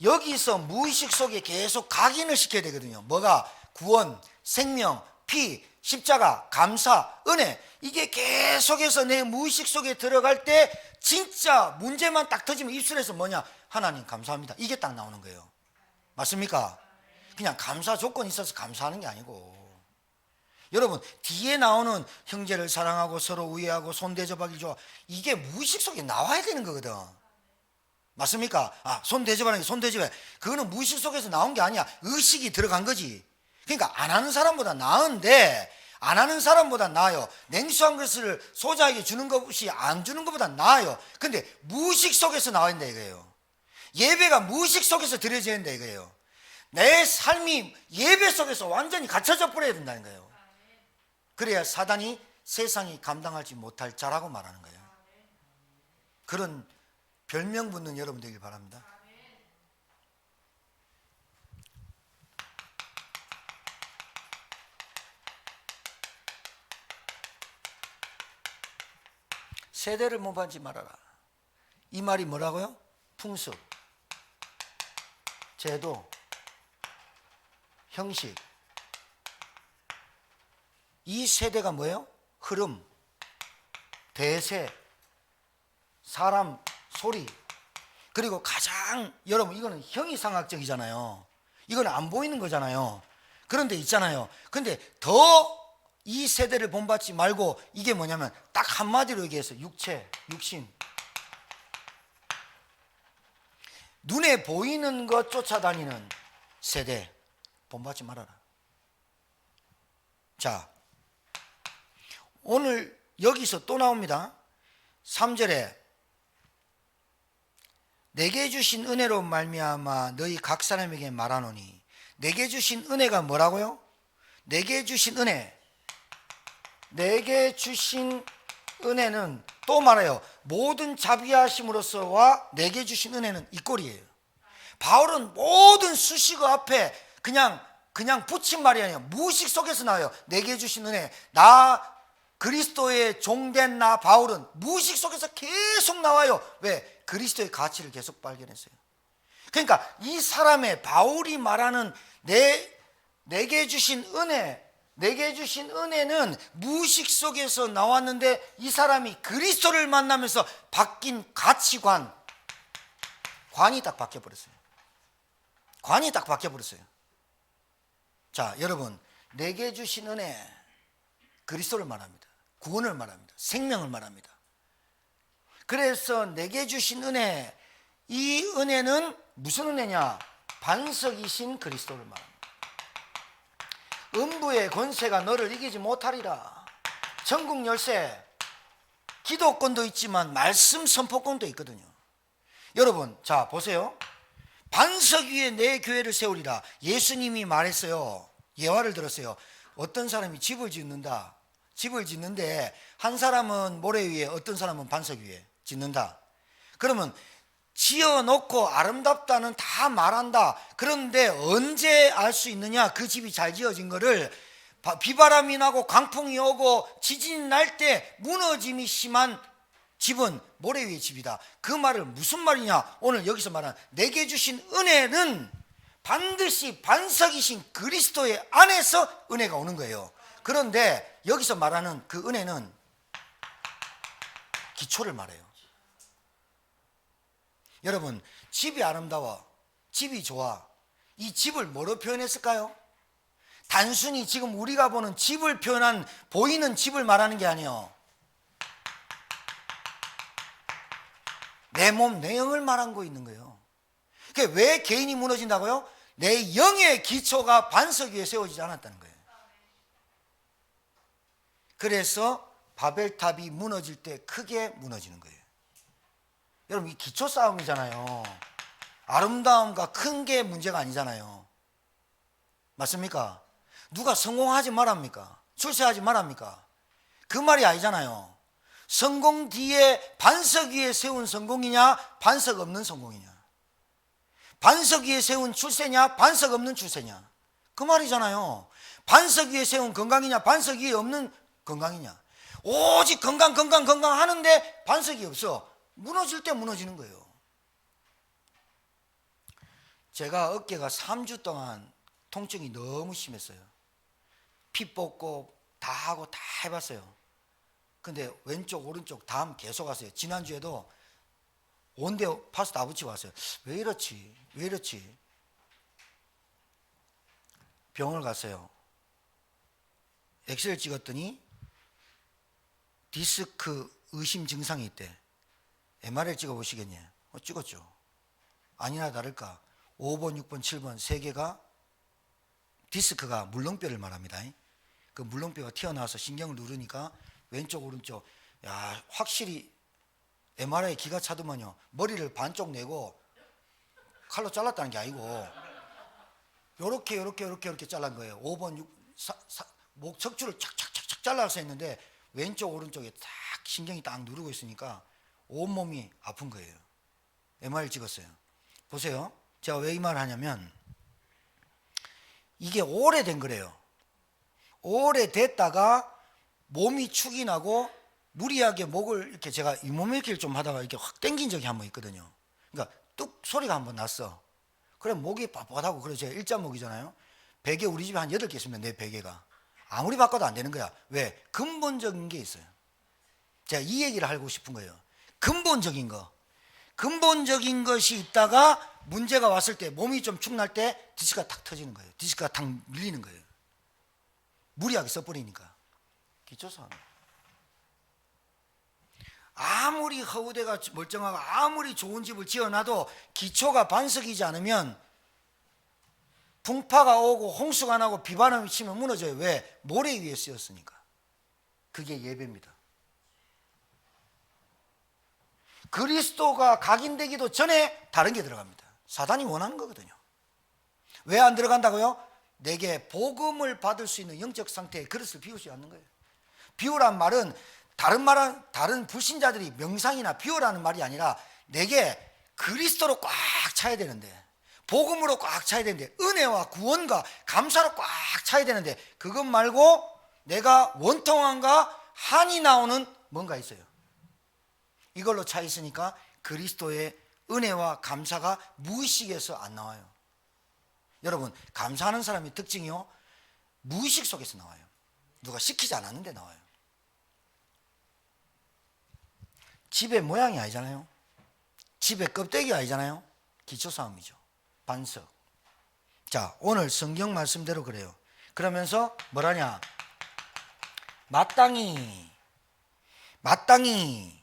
여기서 무의식 속에 계속 각인을 시켜야 되거든요. 뭐가? 구원, 생명, 피, 십자가, 감사, 은혜. 이게 계속해서 내 무의식 속에 들어갈 때 진짜 문제만 딱 터지면 입술에서 뭐냐? 하나님 감사합니다. 이게 딱 나오는 거예요. 맞습니까? 그냥 감사 조건이 있어서 감사하는 게 아니고, 여러분 뒤에 나오는 형제를 사랑하고 서로 우애하고 손 대접하기 좋아, 이게 무의식 속에 나와야 되는 거거든. 맞습니까? 손 대접하는 게 손 대접해, 그거는 무의식 속에서 나온 게 아니야. 의식이 들어간 거지. 그러니까 안 하는 사람보다 나은데, 안 하는 사람보다 나아요. 냉수한 것을 소자에게 주는 것이 안 주는 것보다 나아요. 근데 무의식 속에서 나와야 된다 이거예요. 예배가 무의식 속에서 드려져야 된다 이거예요. 내 삶이 예배 속에서 완전히 갇혀져 버려야 된다는 거예요. 그래야 사단이 세상이 감당하지 못할 자라고 말하는 거예요. 그런 별명 붙는 여러분 되길 바랍니다. 세대를 모방하지 말아라. 이 말이 뭐라고요? 풍습, 제도, 형식. 이 세대가 뭐예요? 흐름, 대세, 사람, 소리. 그리고 가장, 여러분 이거는 형이상학적이잖아요. 이건 안 보이는 거잖아요. 그런데 있잖아요. 근데 더 이 세대를 본받지 말고, 이게 뭐냐면 딱 한마디로 얘기해서 육체, 육신. 눈에 보이는 것 쫓아다니는 세대 본받지 말아라. 자, 오늘 여기서 또 나옵니다. 3절에 내게 주신 은혜로 말미암아 너희 각 사람에게 말하노니. 내게 주신 은혜가 뭐라고요? 내게 주신 은혜. 내게 주신 은혜는 또 말해요. 모든 자비하심으로서와 내게 주신 은혜는 이 꼴이에요. 바울은 모든 수식어 앞에 그냥 붙인 말이 아니에요. 무의식 속에서 나와요. 내게 주신 은혜. 나 그리스도의 종된 나 바울은 무의식 속에서 계속 나와요. 왜? 그리스도의 가치를 계속 발견했어요. 그러니까 이 사람의, 바울이 말하는 내게 주신 은혜, 내게 주신 은혜는 무의식 속에서 나왔는데, 이 사람이 그리스도를 만나면서 바뀐 가치관, 관이 딱 바뀌어버렸어요. 관이 딱 바뀌어버렸어요. 자, 여러분, 내게 주신 은혜, 그리스도를 말합니다. 구원을 말합니다. 생명을 말합니다. 그래서 내게 주신 은혜, 이 은혜는 무슨 은혜냐? 반석이신 그리스도를 말합니다. 음부의 권세가 너를 이기지 못하리라. 전국 열쇠, 기도권도 있지만 말씀 선포권도 있거든요. 여러분, 자 보세요. 반석 위에 내 교회를 세우리라. 예수님이 말했어요. 예화를 들었어요. 어떤 사람이 집을 짓는다. 집을 짓는데 한 사람은 모래 위에, 어떤 사람은 반석 위에 짓는다. 그러면 지어놓고 아름답다는 다 말한다. 그런데 언제 알 수 있느냐? 그 집이 잘 지어진 거를 비바람이 나고 강풍이 오고 지진이 날 때 무너짐이 심한 집은 모래 위의 집이다. 그 말을 무슨 말이냐? 오늘 여기서 말하는 내게 주신 은혜는 반드시 반석이신 그리스도의 안에서 은혜가 오는 거예요. 그런데 여기서 말하는 그 은혜는 기초를 말해요. 여러분, 집이 아름다워, 집이 좋아, 이 집을 뭐로 표현했을까요? 단순히 지금 우리가 보는 집을 표현한, 보이는 집을 말하는 게 아니에요. 내 몸, 내 영을 말한 거 있는 거예요. 그게 왜 개인이 무너진다고요? 내 영의 기초가 반석 위에 세워지지 않았다는 거예요. 그래서 바벨탑이 무너질 때 크게 무너지는 거예요. 여러분, 이 기초 싸움이잖아요. 아름다움과 큰 게 문제가 아니잖아요. 맞습니까? 누가 성공하지 말합니까? 출세하지 말합니까? 그 말이 아니잖아요. 성공 뒤에 반석 위에 세운 성공이냐, 반석 없는 성공이냐. 반석 위에 세운 출세냐 반석 없는 출세냐 그 말이잖아요. 반석 위에 세운 건강이냐 반석 위에 없는 건강이냐. 오직 건강 하는데 반석이 없어. 무너질 때 무너지는 거예요. 제가 어깨가 3주 동안 통증이 너무 심했어요. 피 뽑고 다 하고 다 해봤어요. 근데 왼쪽 오른쪽 담 계속 왔어요. 지난주에도 온데 파스 다 붙이고 왔어요. 왜 이렇지 병원을 갔어요. 엑스레이 찍었더니 디스크 의심 증상이 있대. MRI 찍어보시겠냐. 찍었죠. 아니나 다를까 5번 6번 7번 세 개가 디스크가 물렁뼈를 말합니다. 그 물렁뼈가 튀어나와서 신경을 누르니까 왼쪽 오른쪽 야 확실히 MRI 기가 차더만요. 머리를 반쪽 내고 칼로 잘랐다는 게 아니고 요렇게 잘란 거예요. 5번 6 척추를 착착착착 잘라서 했는데 왼쪽 오른쪽에 딱 신경이 딱 누르고 있으니까 온몸이 아픈 거예요. MRI 찍었어요. 보세요. 제가 왜 이 말을 하냐면 이게 오래된 거래요. 오래됐다가 몸이 축이 나고 무리하게 목을 이렇게 제가 잇몸 일으키를 좀 하다가 이렇게 확 당긴 적이 한 번 있거든요. 그러니까 뚝 소리가 한 번 났어. 그래 목이 빳빳하고 그래 제가 일자목이잖아요. 베개 우리 집에 한 8개 있습니다. 내 베개가. 아무리 바꿔도 안 되는 거야. 왜? 근본적인 게 있어요. 제가 이 얘기를 하고 싶은 거예요. 근본적인 거. 근본적인 것이 있다가 문제가 왔을 때 몸이 좀 축날 때 디스크가 탁 터지는 거예요. 디스크가 탁 밀리는 거예요. 무리하게 써버리니까. 기초사항. 아무리 허우대가 멀쩡하고 아무리 좋은 집을 지어놔도 기초가 반석이지 않으면 풍파가 오고 홍수가 나고 비바람이 치면 무너져요. 왜? 모래 위에 쓰였으니까. 그게 예배입니다. 그리스도가 각인되기도 전에 다른 게 들어갑니다. 사단이 원하는 거거든요. 왜 안 들어간다고요? 내게 복음을 받을 수 있는 영적 상태에 그릇을 비우지 않는 거예요. 비우란 말은 다른 불신자들이 명상이나 비우라는 말이 아니라 내게 그리스도로 꽉 차야 되는데 복음으로 꽉 차야 되는데 은혜와 구원과 감사로 꽉 차야 되는데 그것 말고 내가 원통함과 한이 나오는 뭔가 있어요. 이걸로 차 있으니까 그리스도의 은혜와 감사가 무의식에서 안 나와요. 여러분 감사하는 사람의 특징이요 무의식 속에서 나와요. 누가 시키지 않았는데 나와요. 집의 모양이 아니잖아요. 집의 껍데기가 아니잖아요. 기초싸움이죠. 반석. 자 오늘 성경 말씀대로 그래요. 그러면서 뭐라냐 마땅히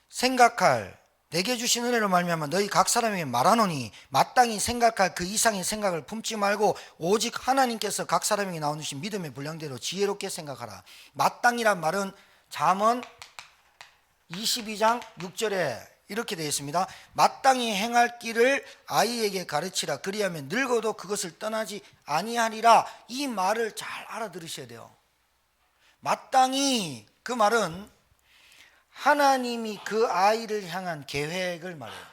생각할 내게 주신 은혜로 말미암아 너희 각 사람에게 말하노니 마땅히 생각할 그 이상의 생각을 품지 말고 오직 하나님께서 각 사람에게 나눠주신 믿음의 분량대로 지혜롭게 생각하라. 마땅이란 말은 잠언 22장 6절에 이렇게 되어 있습니다. 마땅히 행할 길을 아이에게 가르치라. 그리하면 늙어도 그것을 떠나지 아니하리라. 이 말을 잘 알아들으셔야 돼요. 마땅히 그 말은 하나님이 그 아이를 향한 계획을 말해요.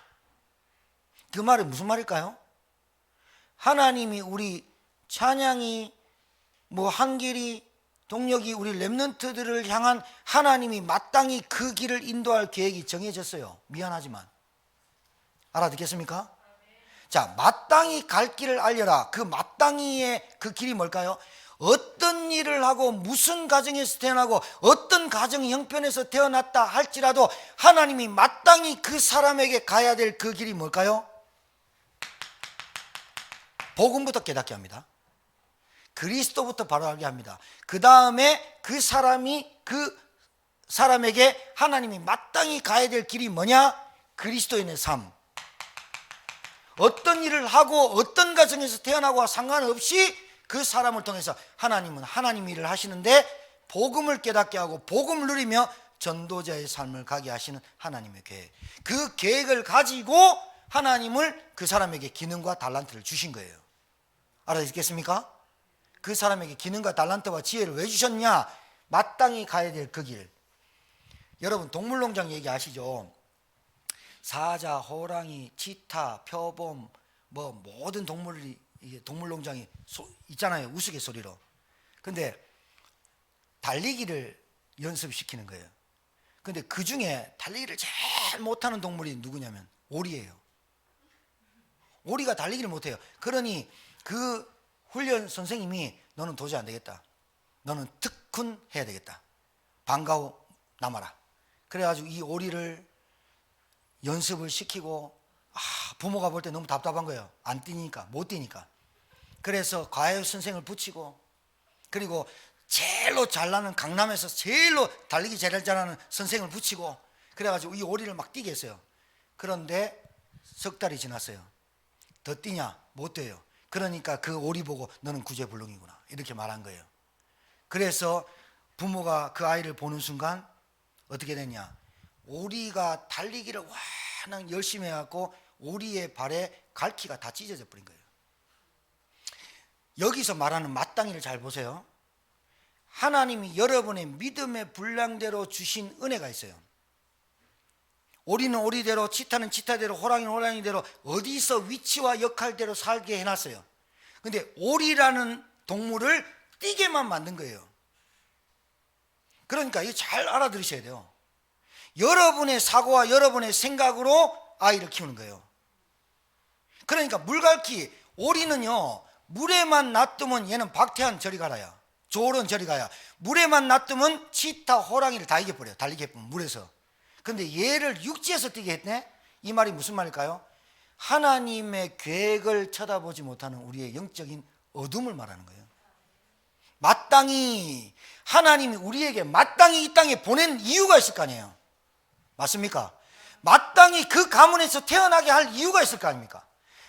그 말은 무슨 말일까요? 하나님이 우리 찬양이 한길이 동력이 우리 렘넌트들을 향한 하나님이 마땅히 그 길을 인도할 계획이 정해졌어요. 미안하지만 알아듣겠습니까? 자, 마땅히 갈 길을 알려라. 그 마땅히의 그 길이 뭘까요? 어떤 일을 하고 무슨 가정에서 태어나고 어떤 가정 형편에서 태어났다 할지라도 하나님이 마땅히 그 사람에게 가야 될 그 길이 뭘까요? 복음부터 깨닫게 합니다. 그리스도부터 바로 알게 합니다. 그 다음에 그 사람에게 하나님이 마땅히 가야 될 길이 뭐냐? 그리스도인의 삶. 어떤 일을 하고 어떤 가정에서 태어나고와 상관없이 그 사람을 통해서 하나님은 하나님 일을 하시는데 복음을 깨닫게 하고 복음을 누리며 전도자의 삶을 가게 하시는 하나님의 계획. 그 계획을 가지고 하나님을 그 사람에게 기능과 달란트를 주신 거예요. 알아듣겠습니까? 그 사람에게 기능과 달란트와 지혜를 왜 주셨냐? 마땅히 가야 될 그 길. 여러분 동물농장 얘기 아시죠? 사자, 호랑이, 치타, 표범, 뭐 모든 동물이 이게 동물농장이 있잖아요. 우스갯소리로. 근데 달리기를 연습시키는 거예요. 근데 그 중에 달리기를 제일 못하는 동물이 누구냐면 오리예요. 오리가 달리기를 못해요. 그러니 그 훈련 선생님이 너는 도저히 안 되겠다. 너는 특훈 해야 되겠다. 방과후 남아라. 그래가지고 이 오리를 연습을 시키고 부모가 볼 때 너무 답답한 거예요. 안 뛰니까, 못 뛰니까. 그래서 과외 선생을 붙이고, 그리고 제일로 잘나는 강남에서 제일로 달리기 제일 잘하는 선생을 붙이고, 그래가지고 이 오리를 막 뛰게 했어요. 그런데 석 달이 지났어요. 더 뛰냐? 못 뛰어요. 그러니까 그 오리 보고 너는 구제불능이구나 이렇게 말한 거예요. 그래서 부모가 그 아이를 보는 순간 어떻게 됐냐? 오리가 달리기를 워낙 열심히 해갖고 오리의 발에 갈퀴가 다 찢어져 버린 거예요. 여기서 말하는 마땅히를 잘 보세요. 하나님이 여러분의 믿음의 분량대로 주신 은혜가 있어요. 오리는 오리대로, 치타는 치타대로, 호랑이는 호랑이대로 어디서 위치와 역할대로 살게 해놨어요. 근데 오리라는 동물을 뛰게만 만든 거예요. 그러니까 이거 잘 알아들으셔야 돼요. 여러분의 사고와 여러분의 생각으로 아이를 키우는 거예요. 그러니까 물갈퀴, 오리는요, 물에만 놔두면 얘는 박태환 저리 가라야, 조론 저리 가야. 물에만 놔두면 치타, 호랑이를 다 이겨버려요. 달리게 해보면 물에서. 근데 얘를 육지에서 뛰게 했네? 이 말이 무슨 말일까요? 하나님의 계획을 쳐다보지 못하는 우리의 영적인 어둠을 말하는 거예요. 마땅히 하나님이 우리에게 마땅히 이 땅에 보낸 이유가 있을 거 아니에요. 맞습니까? 마땅히 그 가문에서 태어나게 할 이유가 있을 거 아닙니까?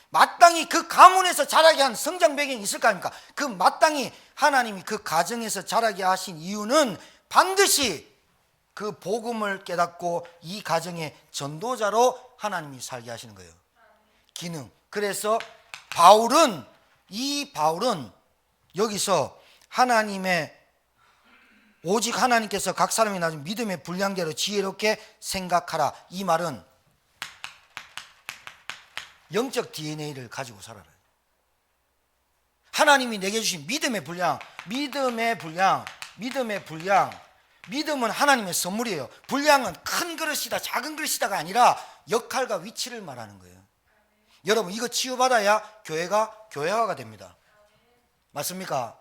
마땅히 그 가문에서 자라게 한 성장 배경이 있을 거 아닙니까? 그 마땅히 하나님이 그 가정에서 자라게 하신 이유는 반드시 그 복음을 깨닫고 이 가정의 전도자로 하나님이 살게 하시는 거예요. 기능. 그래서 바울은 여기서 하나님의 오직 하나님께서 각 사람이 나준 믿음의 분량대로 지혜롭게 생각하라. 이 말은 영적 DNA를 가지고 살아라. 하나님이 내게 주신 믿음의 분량. 믿음은 하나님의 선물이에요. 분량은 큰 그릇이다 작은 그릇이다가 아니라 역할과 위치를 말하는 거예요. 여러분 이거 치유받아야 교회가 교회화가 됩니다. 맞습니까?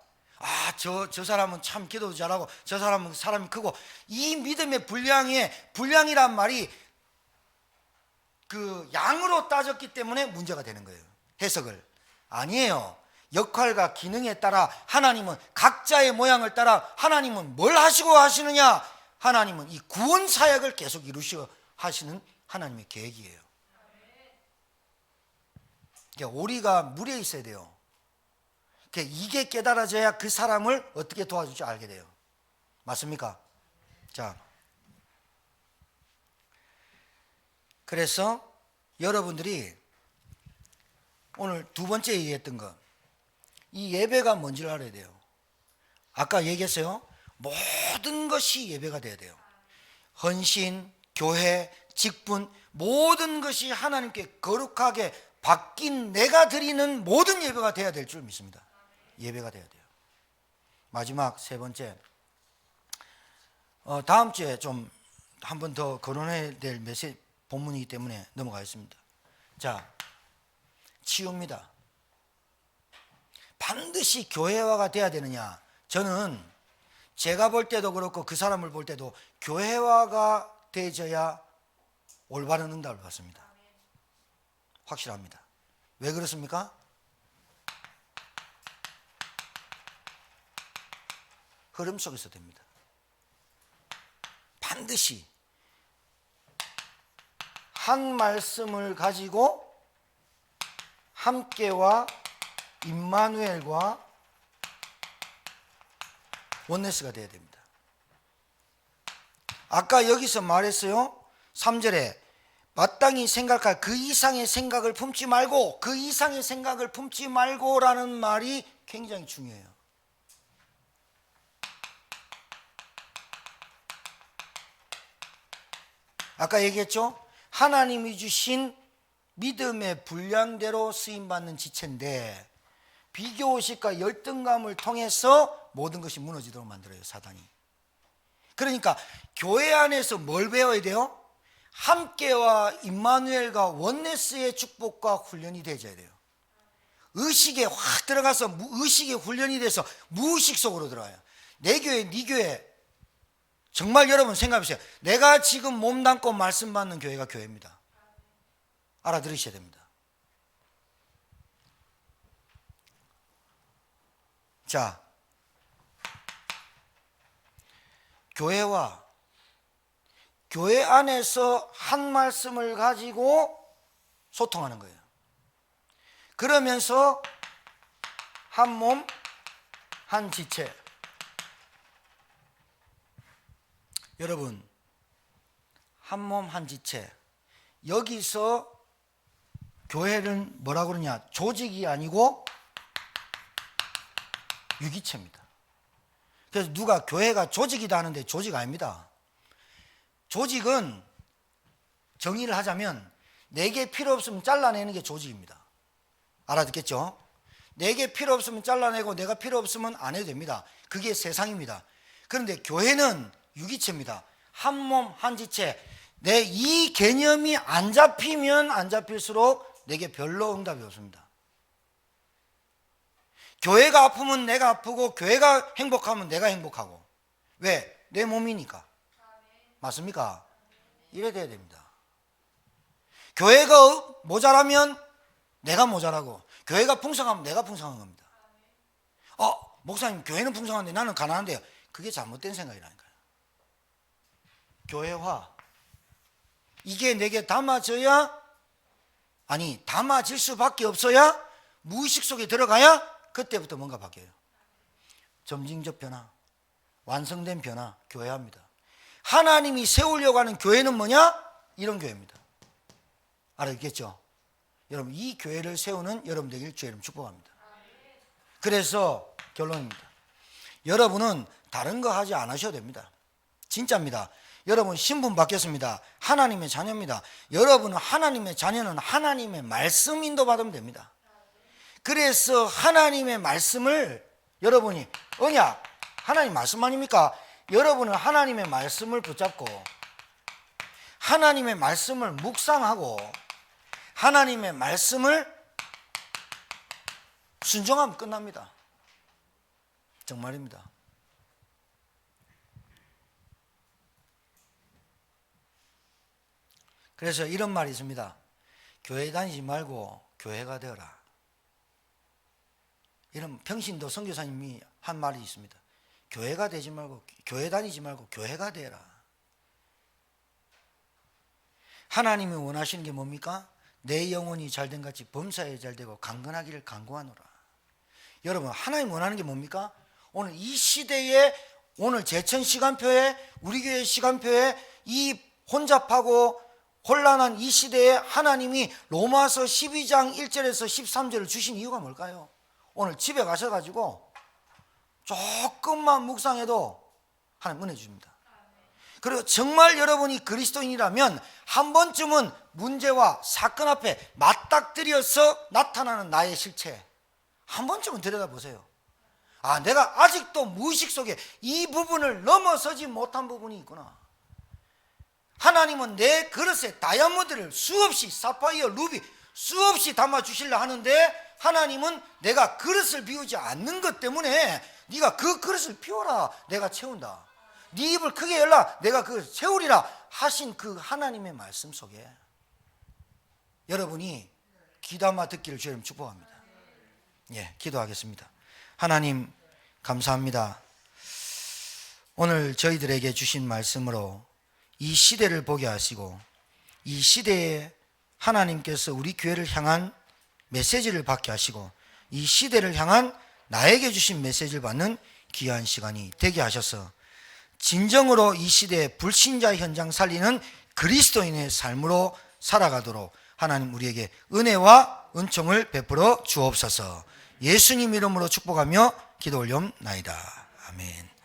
저 사람은 참 기도도 잘하고 저 사람은 사람이 크고. 이 믿음의 분량이란 말이 그 양으로 따졌기 때문에 문제가 되는 거예요. 해석을. 아니에요. 역할과 기능에 따라 하나님은 각자의 모양을 따라 하나님은 뭘 하시고 하시느냐? 하나님은 이 구원 사역을 계속 이루시고 하시는 하나님의 계획이에요. 그러니까 오리가 물에 있어야 돼요. 그러니까 이게 깨달아져야 그 사람을 어떻게 도와줄지 알게 돼요. 맞습니까? 자, 그래서 여러분들이 오늘 두 번째 얘기했던 거, 이 예배가 뭔지를 알아야 돼요. 아까 얘기했어요. 모든 것이 예배가 돼야 돼요. 헌신, 교회, 직분, 모든 것이 하나님께 거룩하게 바뀐 내가 드리는 모든 예배가 돼야 될 줄 믿습니다. 예배가 돼야 돼요. 마지막 세 번째, 다음 주에 좀 한 번 더 거론해야 될 메시지 본문이기 때문에 넘어가겠습니다. 자, 치유입니다. 반드시 교회화가 돼야 되느냐? 저는 제가 볼 때도 그렇고 그 사람을 볼 때도 교회화가 되져야 올바른 응답을 받습니다. 확실합니다. 왜 그렇습니까? 흐름 속에서 됩니다. 반드시 한 말씀을 가지고 함께와 임마누엘과 원네스가 돼야 됩니다. 아까 여기서 말했어요. 3절에 마땅히 생각할 그 이상의 생각을 품지 말고, 그 이상의 생각을 품지 말고라는 말이 굉장히 중요해요. 아까 얘기했죠? 하나님이 주신 믿음의 분량대로 쓰임받는 지체인데 비교의식과 열등감을 통해서 모든 것이 무너지도록 만들어요, 사단이. 그러니까 교회 안에서 뭘 배워야 돼요? 함께와 임마누엘과 원네스의 축복과 훈련이 되어야 돼요. 의식에 확 들어가서 의식에 훈련이 돼서 무의식 속으로 들어가요. 내 교회, 네 교회. 정말 여러분 생각해보세요. 내가 지금 몸담고 말씀 받는 교회가 교회입니다. 알아들으셔야 됩니다. 자, 교회와 교회 안에서 한 말씀을 가지고 소통하는 거예요. 그러면서 한 몸, 한 지체. 여러분, 한 몸, 한 지체. 여기서 교회는 뭐라고 그러냐? 조직이 아니고 유기체입니다. 그래서 누가 교회가 조직이다 하는데 조직 아닙니다. 조직은 정의를 하자면 내게 필요 없으면 잘라내는 게 조직입니다. 알아듣겠죠? 내게 필요 없으면 잘라내고 내가 필요 없으면 안 해도 됩니다. 그게 세상입니다. 그런데 교회는 유기체입니다. 한 몸, 한 지체. 내 이 개념이 안 잡히면 안 잡힐수록 내게 별로 응답이 없습니다. 교회가 아프면 내가 아프고 교회가 행복하면 내가 행복하고. 왜? 내 몸이니까. 맞습니까? 이래 돼야 됩니다. 교회가 모자라면 내가 모자라고, 교회가 풍성하면 내가 풍성한 겁니다. 목사님 교회는 풍성한데 나는 가난한데요. 그게 잘못된 생각이라니까요. 교회화, 이게 내게 담아져야, 아니 담아질 수밖에 없어야, 무의식 속에 들어가야 그때부터 뭔가 바뀌어요. 점진적 변화, 완성된 변화, 교회합니다. 하나님이 세우려고 하는 교회는 뭐냐? 이런 교회입니다. 알아듣겠죠? 여러분, 이 교회를 세우는 여러분 되길 주의 이름 축복합니다. 그래서 결론입니다. 여러분은 다른 거 하지 않으셔도 됩니다. 진짜입니다. 여러분 신분 바뀌었습니다. 하나님의 자녀입니다. 여러분은 하나님의 자녀는 하나님의 말씀 인도받으면 됩니다. 그래서 하나님의 말씀을 여러분이 언약, 하나님 말씀 아닙니까? 여러분은 하나님의 말씀을 붙잡고 하나님의 말씀을 묵상하고 하나님의 말씀을 순종하면 끝납니다. 정말입니다. 그래서 이런 말이 있습니다. 교회 다니지 말고 교회가 되어라. 이런 평신도 선교사님이 한 말이 있습니다. 교회가 되지 말고, 교회 다니지 말고 교회가 되어라. 하나님이 원하시는 게 뭡니까? 내 영혼이 잘된 같이 범사에 잘되고 강건하기를 간구하노라. 여러분, 하나님 원하는 게 뭡니까? 오늘 이 시대에, 오늘 제천 시간표에, 우리 교회 시간표에 이 혼잡하고 혼란한 이 시대에 하나님이 로마서 12장 1절에서 13절을 주신 이유가 뭘까요? 오늘 집에 가셔가지고 조금만 묵상해도 하나님 은혜 주십니다. 그리고 정말 여러분이 그리스도인이라면 한 번쯤은 문제와 사건 앞에 맞닥뜨려서 나타나는 나의 실체 한 번쯤은 들여다보세요. 내가 아직도 무의식 속에 이 부분을 넘어서지 못한 부분이 있구나. 하나님은 내 그릇에 다이아몬드를 수없이, 사파이어, 루비 수없이 담아주시려 하는데 하나님은 내가 그릇을 비우지 않는 것 때문에 네가 그 그릇을 비워라, 내가 채운다. 네 입을 크게 열라, 내가 그 채우리라 하신 그 하나님의 말씀 속에 여러분이 귀담아 듣기를 주님 축복합니다. 기도하겠습니다. 하나님 감사합니다. 오늘 저희들에게 주신 말씀으로 이 시대를 보게 하시고 이 시대에 하나님께서 우리 교회를 향한 메시지를 받게 하시고 이 시대를 향한 나에게 주신 메시지를 받는 귀한 시간이 되게 하셔서 진정으로 이 시대의 불신자 현장 살리는 그리스도인의 삶으로 살아가도록 하나님 우리에게 은혜와 은총을 베풀어 주옵소서. 예수님 이름으로 축복하며 기도 올려옵나이다. 아멘.